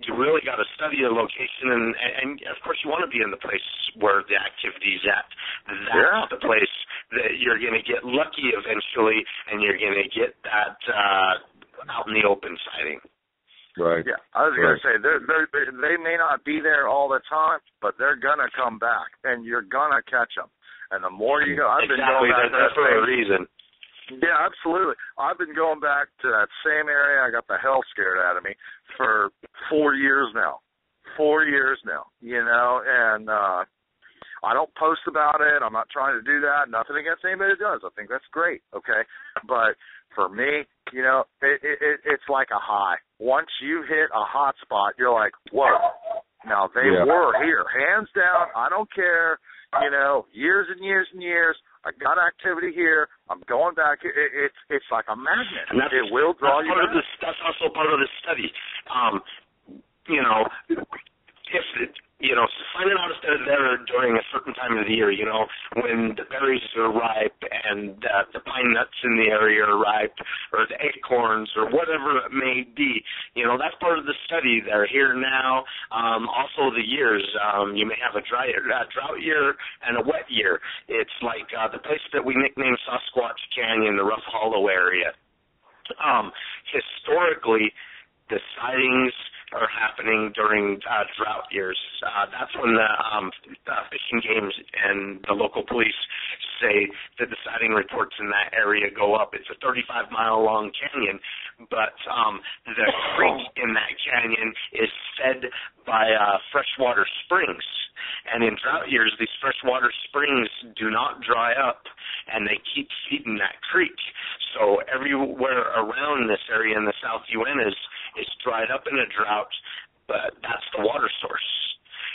you really got to study the location, and of course you want to be in the place where the activity's at. That's the place that you're going to get lucky eventually, and you're going to get that out in the open sighting. Right. Yeah, I was going to say, they may not be there all the time, but they're going to come back, and you're going to catch them. And the more you go, I've been going back to that for a reason. Yeah, absolutely. I've been going back to that same area. I got the hell scared out of me for 4 years now. 4 years now, and I don't post about it. I'm not trying to do that. Nothing against anybody that does. I think that's great, okay? But for me, it's like a high. Once you hit a hot spot, you're like, whoa. Now, they were here. Hands down, I don't care, years and years and years. I got activity here. I'm going back. It's like a magnet. And it will draw you back. That's also part of the study. finding out if they're there during a certain time of the year, when the berries are ripe and the pine nuts in the area are ripe, or the acorns, or whatever it may be. That's part of the study. They're here now. Also the years. You may have a drought year and a wet year. It's like the place that we nicknamed Sasquatch Canyon, the Rough Hollow area. Historically, the sightings are happening during drought years. That's when the fishing games and the local police say that the sighting reports in that area go up. It's a 35-mile-long canyon, but the creek in that canyon is fed by freshwater springs. And in drought years, these freshwater springs do not dry up, and they keep feeding that creek. So everywhere around this area in the South UN is dried up in a drought, but that's the water source.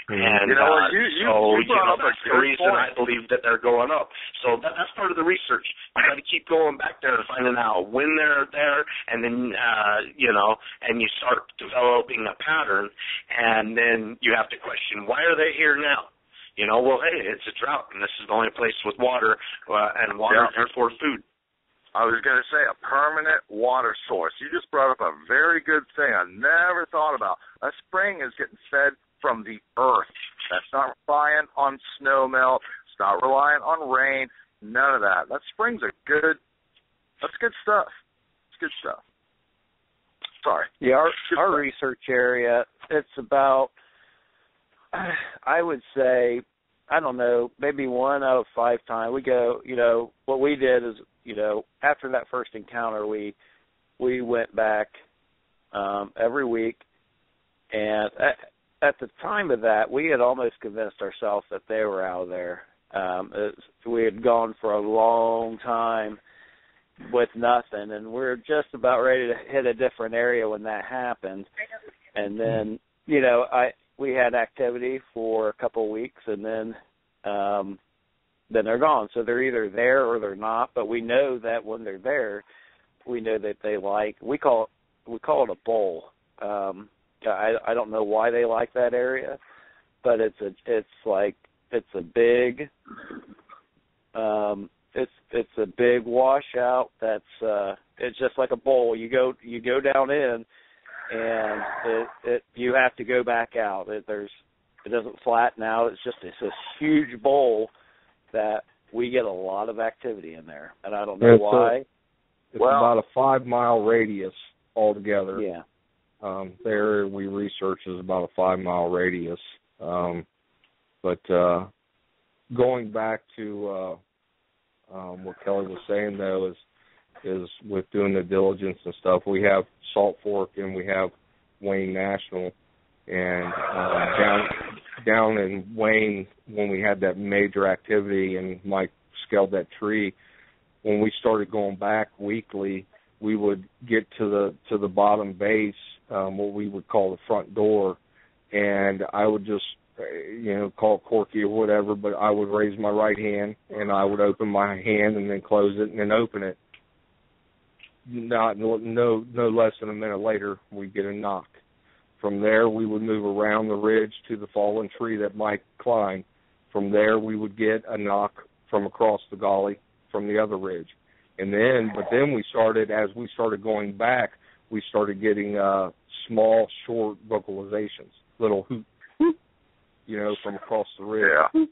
And you brought up that's the reason I believe that they're going up. So that's part of the research. You got to keep going back there and finding out when they're there, and then and you start developing a pattern, and then you have to question, why are they here now? Well, hey, it's a drought, and this is the only place with water, and water is therefore food. I was going to say a permanent water source. You just brought up a very good thing I never thought about. A spring is getting fed from the earth. That's not reliant on snow melt. It's not reliant on rain. None of that. That spring's that's good stuff. It's good stuff. Sorry. Yeah, our research area, it's about, I would say, I don't know, maybe 1 out of 5 times. We go, what we did is, after that first encounter, we went back every week, and at the time of that, we had almost convinced ourselves that they were out of there. We had gone for a long time with nothing, and we were just about ready to hit a different area when that happened. And then, we had activity for a couple of weeks, and then they're gone. So they're either there or they're not. But we know that when they're there, we know that they we call it a bowl. I don't know why they like that area, but it's a big it's a big washout that's it's just like a bowl. You go down in, and you have to go back out. It doesn't flatten out. It's this huge bowl that we get a lot of activity in there, and I don't know why. It's about a 5-mile radius altogether. Yeah. The area we research is about a 5-mile radius. But going back to what Kelly was saying, though, is with doing the diligence and stuff, we have Salt Fork and we have Wayne National. And down in Wayne, when we had that major activity and Mike scaled that tree, when we started going back weekly, we would get to the bottom base, what we would call the front door, and I would just call it Corky or whatever, but I would raise my right hand and I would open my hand and then close it and then open it. No less than a minute later, we get a knock. From there, we would move around the ridge to the fallen tree that Mike climbed. From there, we would get a knock from across the gully from the other ridge. But then we started, as we started going back, we started getting small, short vocalizations, little hoot, from across the ridge. Yeah.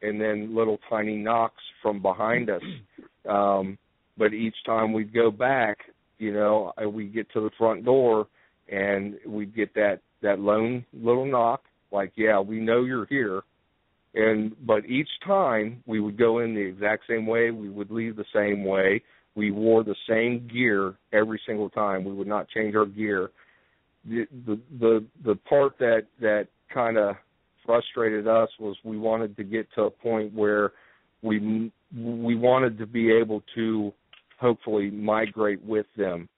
And then little tiny knocks from behind us. But each time we'd go back, we'd get to the front door, and we'd get that lone little knock, like, yeah, we know you're here. But each time we would go in the exact same way, we would leave the same way. We wore the same gear every single time. We would not change our gear. The part that kind of frustrated us was we wanted to get to a point where we wanted to be able to hopefully migrate with them.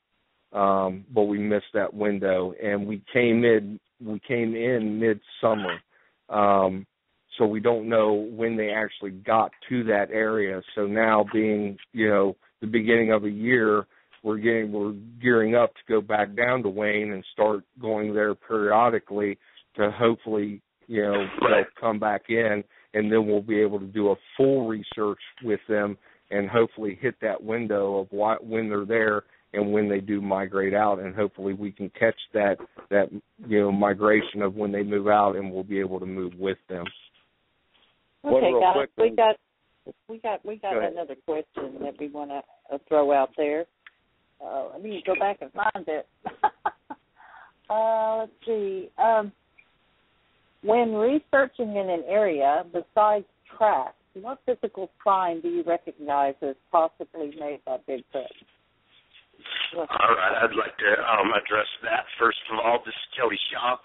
But we missed that window, and we came in midsummer, so we don't know when they actually got to that area. So now, being the beginning of a year, we're gearing up to go back down to Wayne and start going there periodically to hopefully they'll come back in, and then we'll be able to do a full research with them and hopefully hit that window of when they're there and when they do migrate out, and hopefully we can catch that migration of when they move out, and we'll be able to move with them. Okay, guys, we got another question that we want to throw out there. Let me go back and find it. Let's see. When researching in an area, besides tracks, what physical sign do you recognize as possibly made by Bigfoot? All right, I'd like to address that. First of all, this is Kelly Shaw.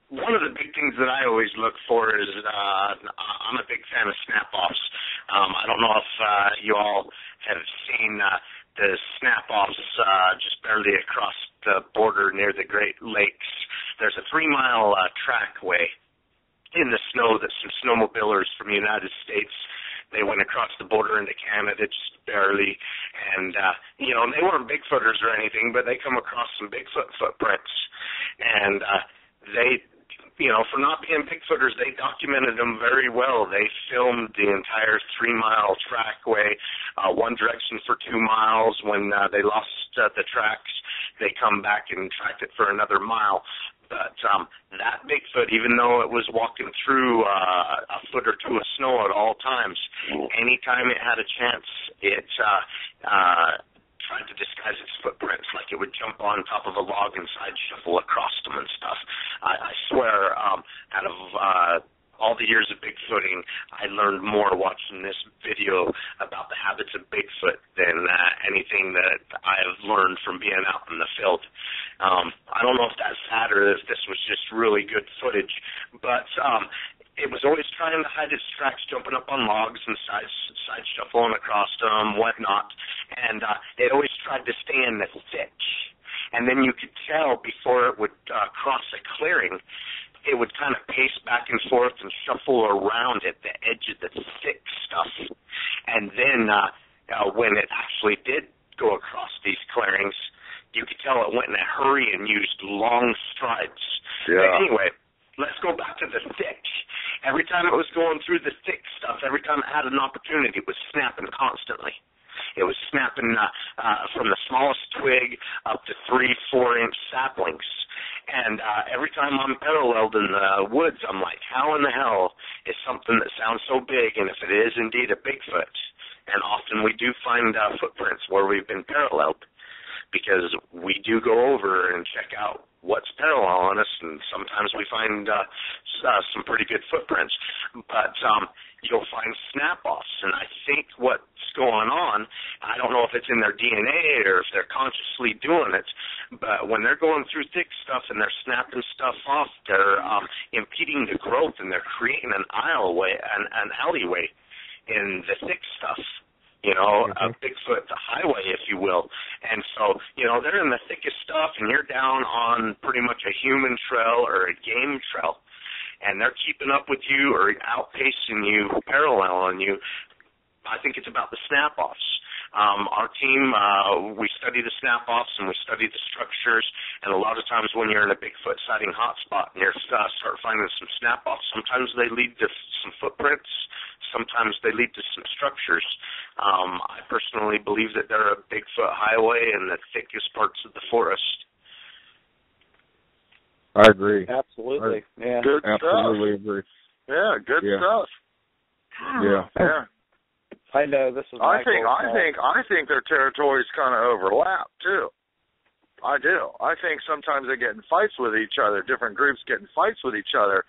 One of the big things that I always look for is I'm a big fan of snap-offs. I don't know if you all have seen the snap-offs just barely across the border near the Great Lakes. There's a 3-mile trackway in the snow that some snowmobilers from the United States, they went across the border into Canada just barely, and, they weren't Bigfooters or anything, but they come across some Bigfoot footprints, and they, for not being Bigfooters, they documented them very well. They filmed the entire 3-mile trackway, one direction for 2 miles. When they lost the tracks, they come back and tracked it for another mile. But that Bigfoot, even though it was walking through a foot or two of snow at all times, anytime it had a chance, it tried to disguise its footprints, like it would jump on top of a log and side shuffle across them and stuff. I swear, out of all the years of Bigfooting, I learned more watching this video about the habits of Bigfoot than anything that I've learned from being out in the field. I don't know if that's sad or if this was just really good footage, but it was always trying to hide its tracks, jumping up on logs and side shuffling across them, whatnot, and it always tried to stay in the thick. And then you could tell before it would cross a clearing, it would kind of pace back and forth and shuffle around at the edge of the thick stuff. And then when it actually did go across these clearings, you could tell it went in a hurry and used long strides. Yeah. But anyway, let's go back to the thick. Every time it was going through the thick stuff, every time it had an opportunity, it was snapping constantly. It was snapping from the smallest twig up to 3-4 inch saplings. And every time I'm paralleled in the woods, I'm like, how in the hell is something that sounds so big, and if it is indeed a Bigfoot? And often we do find footprints where we've been paralleled, because we do go over and check out what's parallel on us, and sometimes we find some pretty good footprints. But you'll find snap-offs, and I think what's going on, I don't know if it's in their DNA or if they're consciously doing it, but when they're going through thick stuff and they're snapping stuff off, they're impeding the growth, and they're creating an alleyway in the thick stuff. A Bigfoot, the highway, if you will. And so, they're in the thickest stuff, and you're down on pretty much a human trail or a game trail, and they're keeping up with you or outpacing you, paralleling you. I think it's about the snap-offs. Our team, we study the snap-offs and we study the structures, and a lot of times when you're in a Bigfoot sighting hotspot and you start finding some snap-offs, sometimes they lead to some footprints, sometimes they lead to some structures. I personally believe that they're a Bigfoot highway in the thickest parts of the forest. I agree. Absolutely. Yeah. Good Absolutely stuff. Agree. Yeah, good stuff. Yeah. Yeah. I know this is. I think their territories kind of overlap too. I do. I think sometimes they get in fights with each other. Different groups get in fights with each other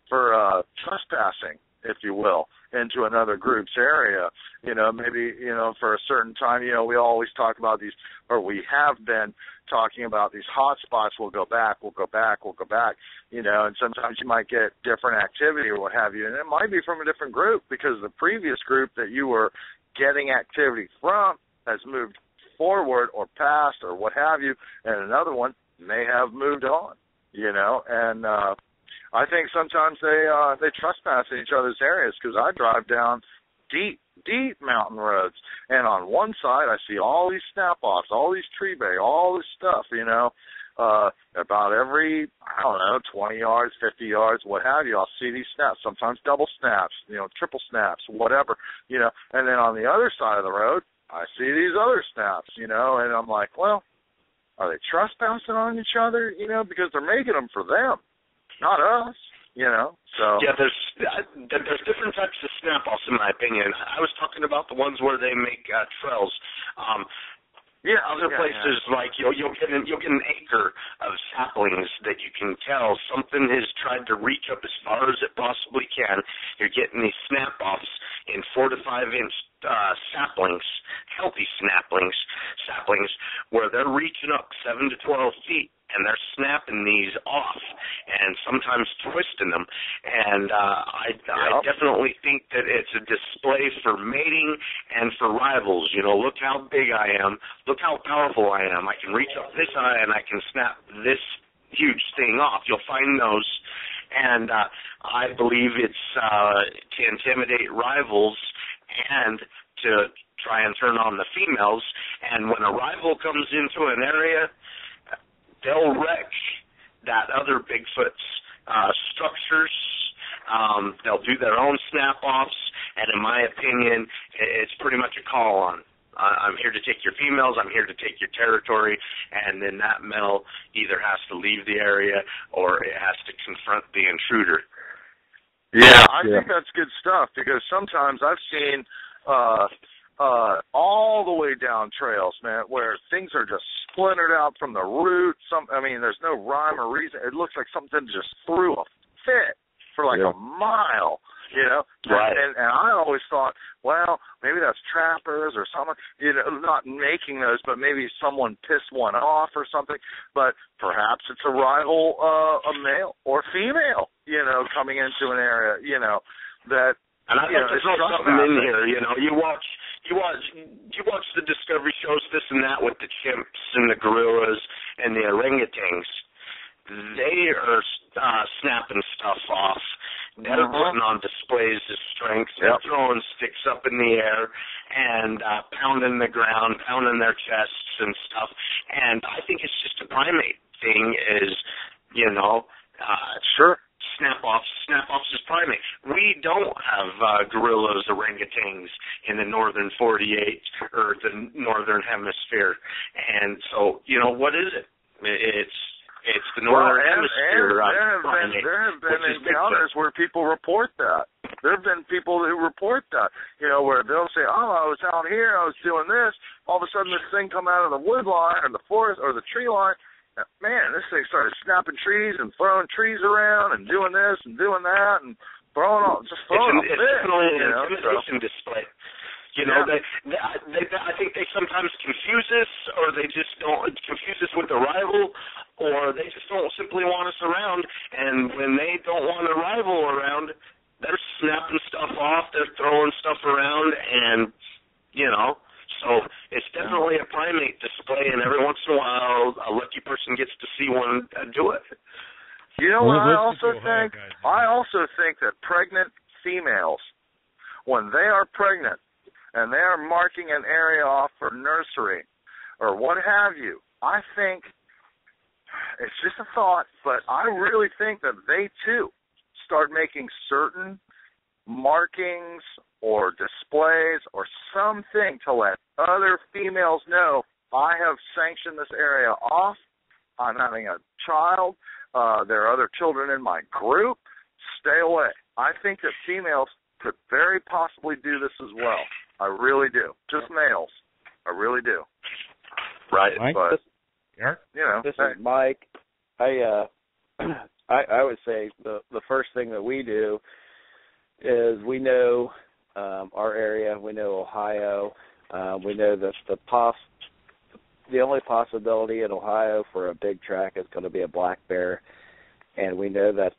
for trespassing, if you will, into another group's area. Maybe for a certain time. We always talk about these, or we have been talking about these hot spots. We'll go back. And sometimes you might get different activity or what have you, and it might be from a different group because the previous group that you were getting activity from has moved forward or past or what have you, and another one may have moved on. And I think sometimes they trespass in each other's areas because I drive down deep mountain roads, and on one side I see all these snap-offs, all these tree bay, all this stuff, about every, 20 yards, 50 yards, what have you, I'll see these snaps, sometimes double snaps, triple snaps, whatever, and then on the other side of the road, I see these other snaps, and I'm like, well, are they trespassing on each other, because they're making them for them, not us, so. Yeah, there's different types of snap-offs, in my opinion. I was talking about the ones where they make trails. Other places, like you'll get an acre of saplings that you can tell something has tried to reach up as far as it possibly can. You're getting these snap-offs in 4 to 5 inch saplings, healthy saplings, where they're reaching up 7 to 12 feet. And they're snapping these off and sometimes twisting them. And I definitely think that it's a display for mating and for rivals. Look how big I am. Look how powerful I am. I can reach up this high and I can snap this huge thing off. You'll find those. And I believe it's to intimidate rivals and to try and turn on the females. And when a rival comes into an area, they'll wreck that other Bigfoot's structures. They'll do their own snap-offs, and in my opinion, it's pretty much a call-on. I'm here to take your females, I'm here to take your territory, and then that male either has to leave the area or it has to confront the intruder. Yeah, I think that's good stuff, because sometimes I've seen all the way down trails, man, where things are just splintered out from the root. There's no rhyme or reason. It looks like something just threw a fit for like a mile, Right. And I always thought, well, maybe that's trappers or someone, not making those, but maybe someone pissed one off or something. But perhaps it's a rival, a male or female, coming into an area, that. And I think there's something in here, You watch the Discovery shows, this and that, with the chimps and the gorillas and the orangutans. They are snapping stuff off. They're putting on displays of strength. They're throwing sticks up in the air and pounding the ground, pounding their chests and stuff. And I think it's just a primate thing is, Snap-offs is primate. We don't have gorillas, orangutans in the northern 48 or the northern hemisphere. And so, what is it? It's the northern hemisphere. There have been encounters where people report that. There have been people who report that, where they'll say, I was out here, I was doing this. All of a sudden this thing come out of the wood line or the forest or the tree line. Man, this thing started snapping trees and throwing trees around and doing this and doing that and it's definitely an intimidation display. I think they sometimes confuse us, or they just don't confuse us with a rival, or they just don't simply want us around. And when they don't want a rival around, they're snapping stuff off, they're throwing stuff around, and So it's definitely a primate display, and every once in a while, a lucky person gets to see one do it. What I also think? I also think that pregnant females, when they are pregnant and they are marking an area off for nursery or what have you, I think it's just a thought, but I really think that they too start making certain markings or displays or something to let other females know I have sanctioned this area off. I'm having a child. There are other children in my group. Stay away. I think that females could very possibly do this as well. I really do. Just males. I really do. Right. But, this is Mike. I would say the first thing that we do is we know our area. We know Ohio. We know that the only possibility in Ohio for a big track is going to be a black bear, and we know that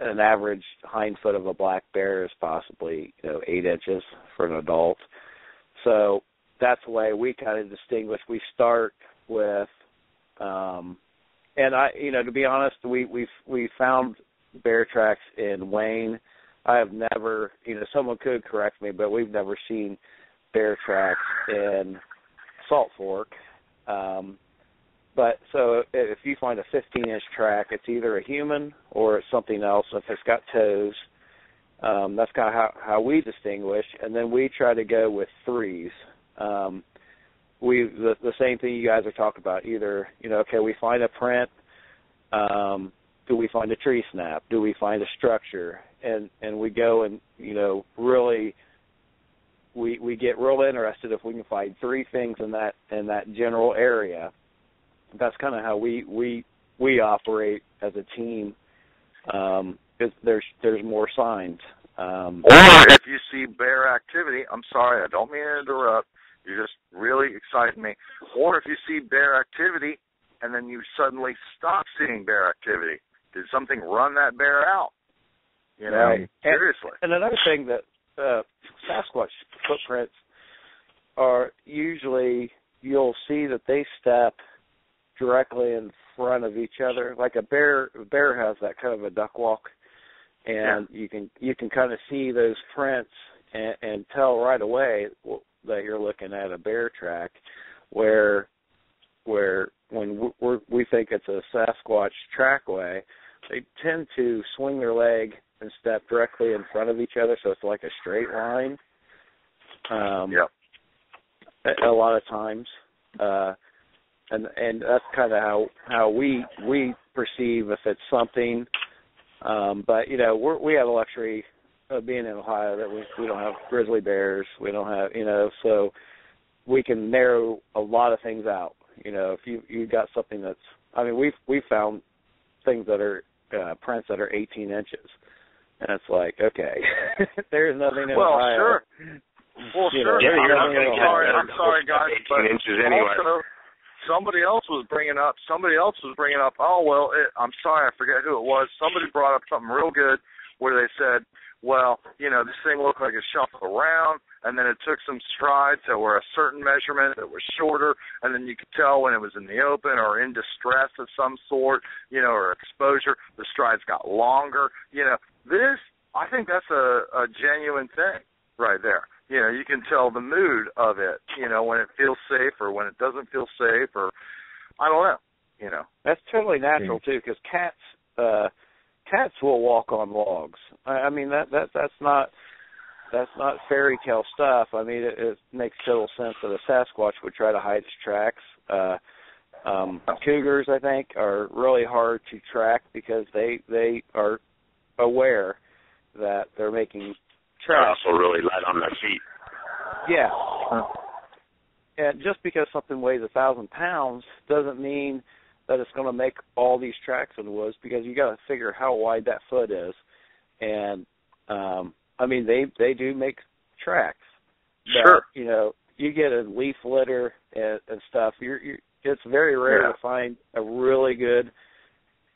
an average hind foot of a black bear is possibly 8 inches for an adult. So that's the way we kind of distinguish. We start with, and to be honest, we found bear tracks in Wayne. I have never, someone could correct me, but we've never seen bear tracks in Salt Fork. But so if you find a 15-inch track, it's either a human or it's something else. If it's got toes, that's kind of how we distinguish. And then we try to go with threes. The same thing you guys are talking about. Either, okay, we find a print. Do we find a tree snap? Do we find a structure? And we go and, really we get real interested if we can find three things in that general area. That's kind of how we operate as a team. There's more signs. Or if you see bear activity, I'm sorry, I don't mean to interrupt. You just really excited me. Or if you see bear activity and then you suddenly stop seeing bear activity, did something run that bear out? Right. Seriously. And another thing that Sasquatch footprints are usually, you'll see that they step directly in front of each other. Like a bear has that kind of a duck walk, and you can kind of see those prints and tell right away that you're looking at a bear track, where when we think it's a Sasquatch trackway, they tend to swing their leg and step directly in front of each other, so it's like a straight line. A lot of times, and that's kind of how we perceive if it's something. But we have the luxury of being in Ohio that we don't have grizzly bears. We don't have so we can narrow a lot of things out. If you got something that's, we've found things that are prints that are 18 inches. And it's like, okay, there's nothing in Ohio. Sure. Well, sure. I'm sorry, guys, but also somebody else was bringing up, oh, well, I'm sorry, I forget who it was. Somebody brought up something real good where they said, well, this thing looked like it shuffled around, and then it took some strides that were a certain measurement that was shorter, and then you could tell when it was in the open or in distress of some sort, or exposure, the strides got longer. I think that's a genuine thing right there. You can tell the mood of it, when it feels safe or when it doesn't feel safe, or I don't know. That's totally natural too, because cats will walk on logs. That's not fairy tale stuff. It makes total sense that a Sasquatch would try to hide its tracks. Cougars, I think, are really hard to track because they are aware that they're making tracks. They're also really light on their feet. Yeah. And just because something weighs 1,000 pounds doesn't mean that it's going to make all these tracks in the woods, because you got to figure how wide that foot is. And they do make tracks. But, sure. You get a leaf litter and stuff. It's very rare to find a really good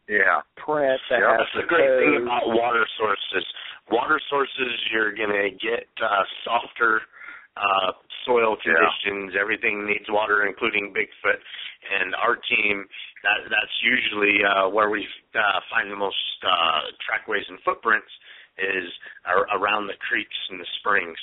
print that has. That's the great thing about water sources. Water sources, you're gonna get softer soil conditions. Everything needs water, including Bigfoot. And our team, that's usually where we find the most trackways and footprints is around the creeks and the springs.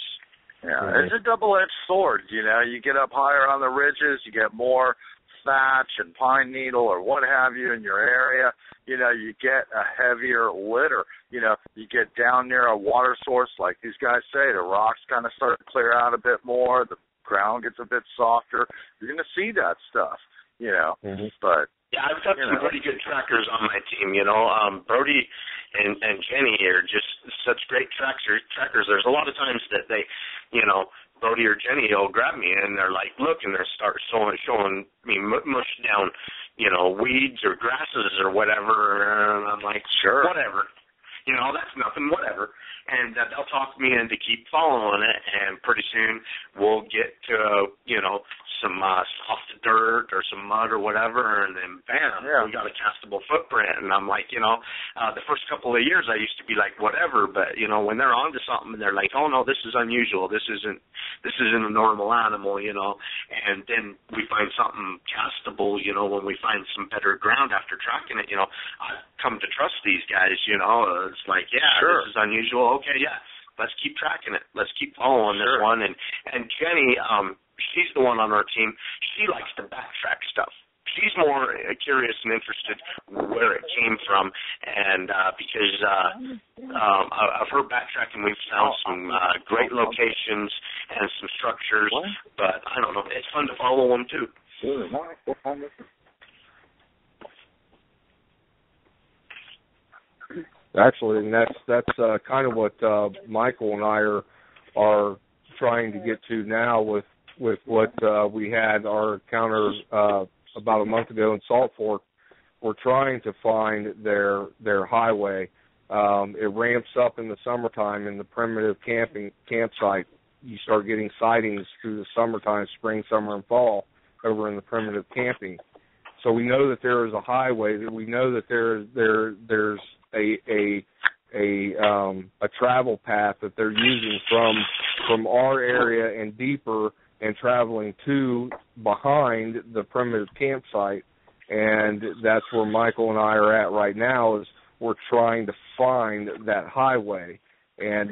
Yeah, it's a double-edged sword. You get up higher on the ridges, you get more thatch and pine needle or what have you in your area. You get a heavier litter. You get down near a water source, like these guys say, the rocks kind of start to clear out a bit more, the ground gets a bit softer. You're going to see that stuff, But I've got some pretty good trackers on my team. Brody and Jenny are just such great trackers. There's a lot of times that they, Brody or Jenny will grab me and they're like, look, and they start showing me mush down, weeds or grasses or whatever, and I'm like, sure, whatever. That's nothing, whatever. And they'll talk me into keep following it, and pretty soon we'll get to, some soft dirt or some mud or whatever, and then bam, we got a castable footprint. And I'm like, the first couple of years I used to be like, whatever, but when they're onto something, they're like, oh no, this is unusual. This isn't a normal animal, And then we find something castable, when we find some better ground after tracking it, I come to trust these guys, It's like, this is unusual. Okay, let's keep tracking it. Let's keep following this one. And Jenny, she's the one on our team. She likes to backtrack stuff. she's more curious and interested where it came from, and because of her backtracking, we've found some great locations and some structures. But I don't know, it's fun to follow them too. Actually, and that's kind of what Michael and I are trying to get to now with what we had our encounter about a month ago in Salt Fork. We're trying to find their highway. It ramps up in the summertime in the primitive campsite. You start getting sightings through the summertime, spring, summer, and fall over in the primitive camping. So we know that there is a highway. That we know that there's a travel path that they're using from our area and deeper and traveling to behind the primitive campsite, and that's where Michael and I are at right now. Is we're trying to find that highway, and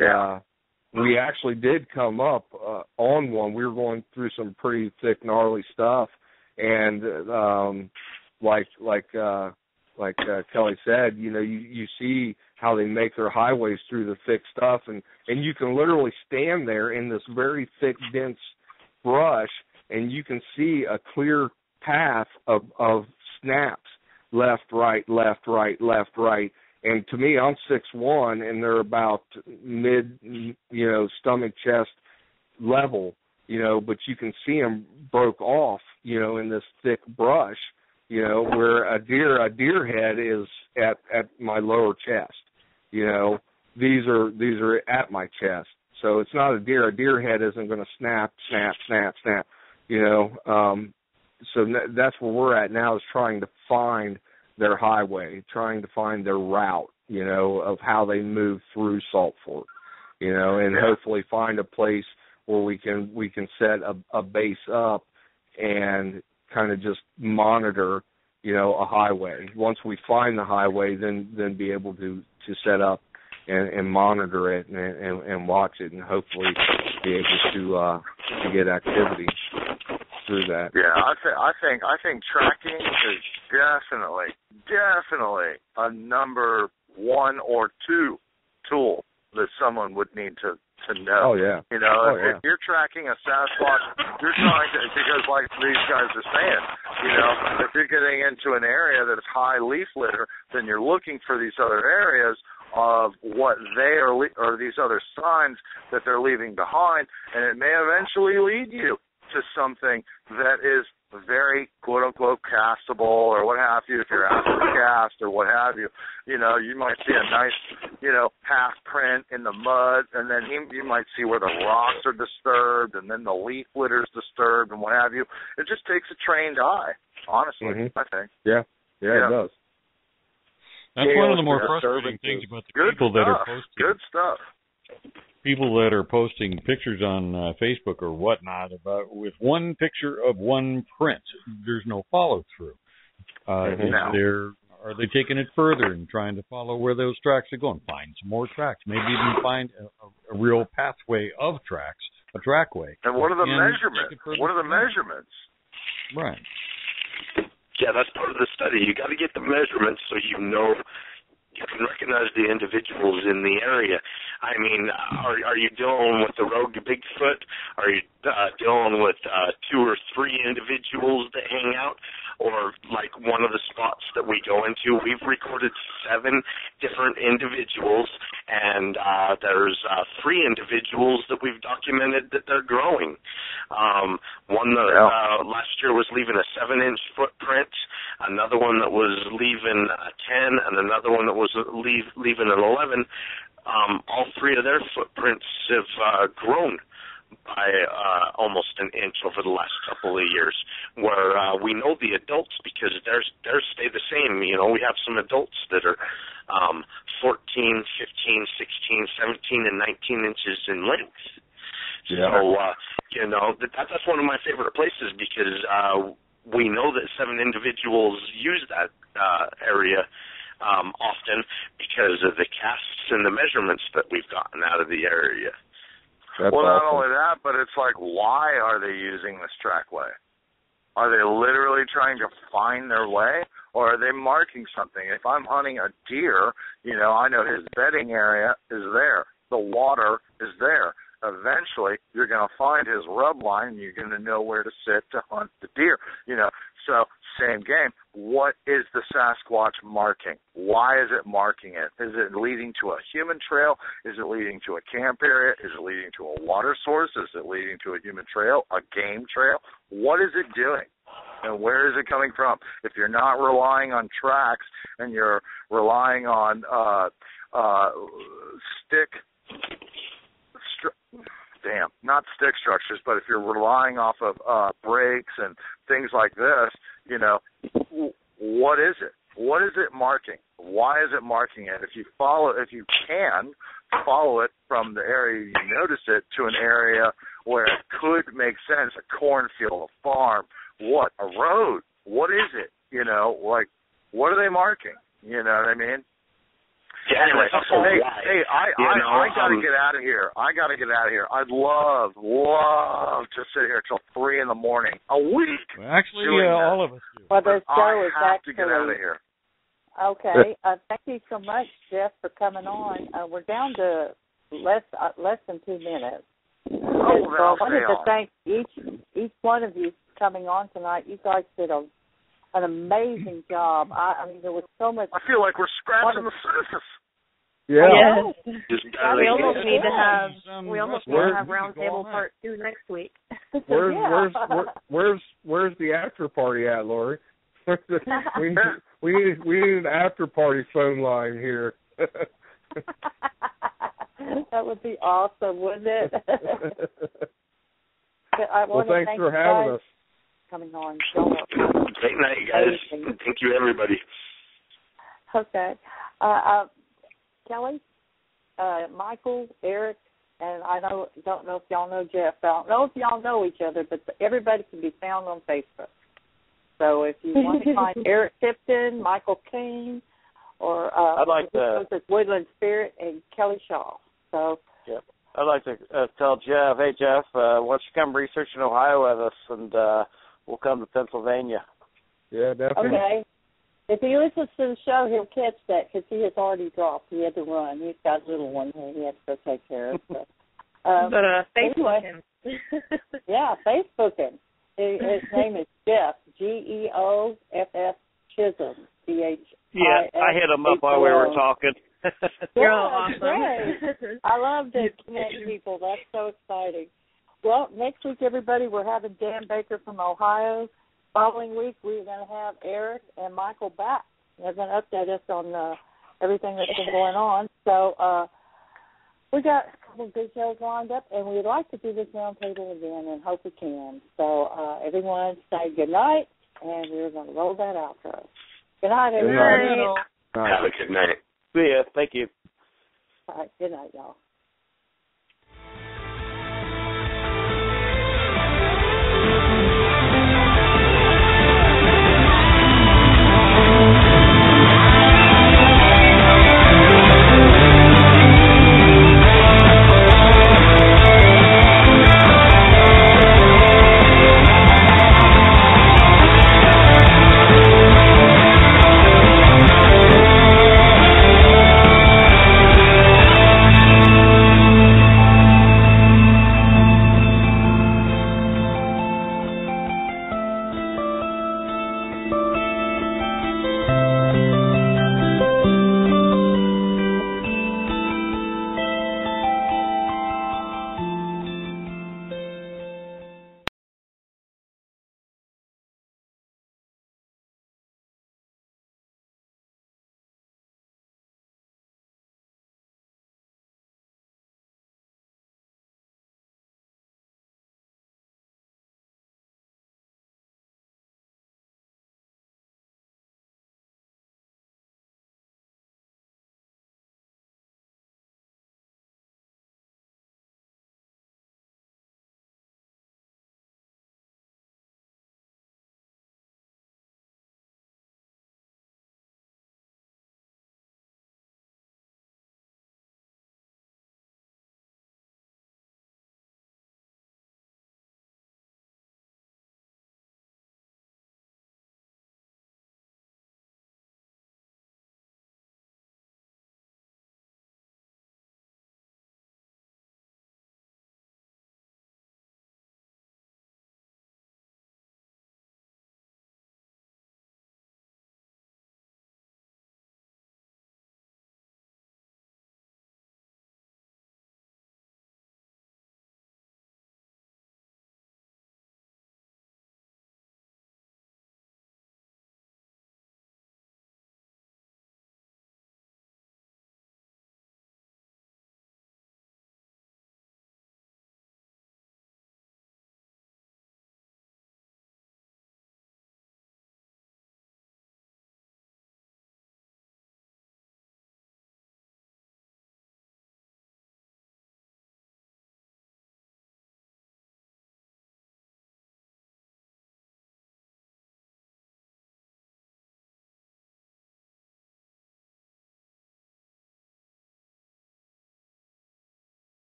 we actually did come up on one. We were going through some pretty thick, gnarly stuff, and like Kelly said, you see how they make their highways through the thick stuff, and you can literally stand there in this very thick, dense brush, and you can see a clear path of snaps, left, right, left, right, left, right. And to me, I'm 6'1", and they're about mid, stomach, chest level, but you can see them broke off, in this thick brush, where a deer head is at my lower chest. These are at my chest. So it's not a deer. A deer head isn't going to snap, snap, snap, snap. So that's where we're at now, is trying to find their highway, trying to find their route, of how they move through Salt Fork, and hopefully find a place where we can set a base up and kind of just monitor, a highway. Once we find the highway, then be able to set up and monitor it and watch it, and hopefully be able to get activity through that. Yeah, I think tracking is definitely a number 1 or 2 tool that someone would need to know. Oh yeah. If you're tracking a Sasquatch, you're trying to, because like these guys are saying, if you're getting into an area that is high leaf litter, then you're looking for these other areas of what they are, or these other signs that they're leaving behind, and it may eventually lead you to something that is very quote-unquote castable or what have you, if you're after the cast or what have you. You might see a nice, half print in the mud, and then you might see where the rocks are disturbed, and then the leaf litter is disturbed and what have you. It just takes a trained eye, honestly, I think. Yeah, it does. That's one of the more frustrating things about the people that are posting. Good stuff. People that are posting pictures on Facebook or whatnot about with one picture of one print. There's no follow through. Are they taking it further and trying to follow where those tracks are going? Find some more tracks. Maybe even find a real pathway of tracks, a trackway. And what are the measurements? What are the measurements? Right. Yeah, that's part of the study. You got to get the measurements so you can recognize the individuals in the area. I mean, are you dealing with the rogue Bigfoot? Are you dealing with 2 or 3 individuals that hang out? Or like one of the spots that we go into, we've recorded 7 different individuals, and there's 3 individuals that we've documented that they're growing. One that last year was leaving a 7-inch footprint, another one that was leaving a 10, and another one that was leaving an 11. All 3 of their footprints have grown by almost an inch over the last couple of years, where we know the adults because theirs stay the same. We have some adults that are 14, 15, 16, 17, and 19 inches in length. Yeah. So, that's one of my favorite places because we know that 7 individuals use that area often because of the casts and the measurements that we've gotten out of the area. Not only that, but it's like, why are they using this trackway? Are they literally trying to find their way, or are they marking something? If I'm hunting a deer, I know his bedding area is there. The water is there. Eventually, you're going to find his rub line, and you're going to know where to sit to hunt the deer. So same game. What is the Sasquatch marking? Why is it marking it? Is it leading to a human trail? Is it leading to a camp area? Is it leading to a water source? Is it leading to a human trail, a game trail? What is it doing? And where is it coming from? If you're not relying on tracks and you're relying on not stick structures, but if you're relying off of breaks and things like this, what is it? What is it marking? Why is it marking it? If you can follow it from the area you notice it to an area where it could make sense, a cornfield, a farm, a road, what is it? What are they marking? You know what I mean? Yeah, anyway, I got to get out of here. I'd love to sit here till 3 a.m. a week. Well, actually, all of us do. Well, the show is I have to get out of here. Okay. Thank you so much, Jeff, for coming on. We're down to less than 2 minutes. I wanted to thank each one of you coming on tonight. You guys did an amazing job. I mean, there was so much. I feel like we're scratching the surface. Yeah. We almost need to have Roundtable Part 2 next week. Where's the after party at, Lori? we need an after party phone line here. That would be awesome, wouldn't it? Well, thanks for having us. Coming on. Great night, guys. Thank you, everybody. Okay. Kelly, Michael, Eric, and don't know if y'all know Jeff. I don't know if y'all know each other, but everybody can be found on Facebook. So if you want to find Eric Tipton, Michael King, or Woodland Spirit and Kelly Shaw. So. Yep. I'd like to tell Jeff, hey, Jeff, why don't you come research in Ohio with us, and we'll come to Pennsylvania. Yeah, definitely. Okay. If he listens to the show, he'll catch that because he has already dropped. He had to run. He's got a little one here he has to go take care of. So. Facebook him. Yeah, Facebook him. His name is Jeff, Geoff Chisholm, CHIS. Yeah, I hit him up while we were talking. You're awesome. Great. I love to connect people. That's so exciting. Well, next week, everybody, we're having Dan Baker from Ohio. Following week, we're going to have Eric and Michael back. They're going to update us on everything that's been going on. So we got a couple of good shows lined up, and we'd like to do this roundtable again and hope we can. So everyone say good night, and we're going to roll that outro. Good night, everybody. Have a good night. See ya. Thank you. All right, good night, y'all.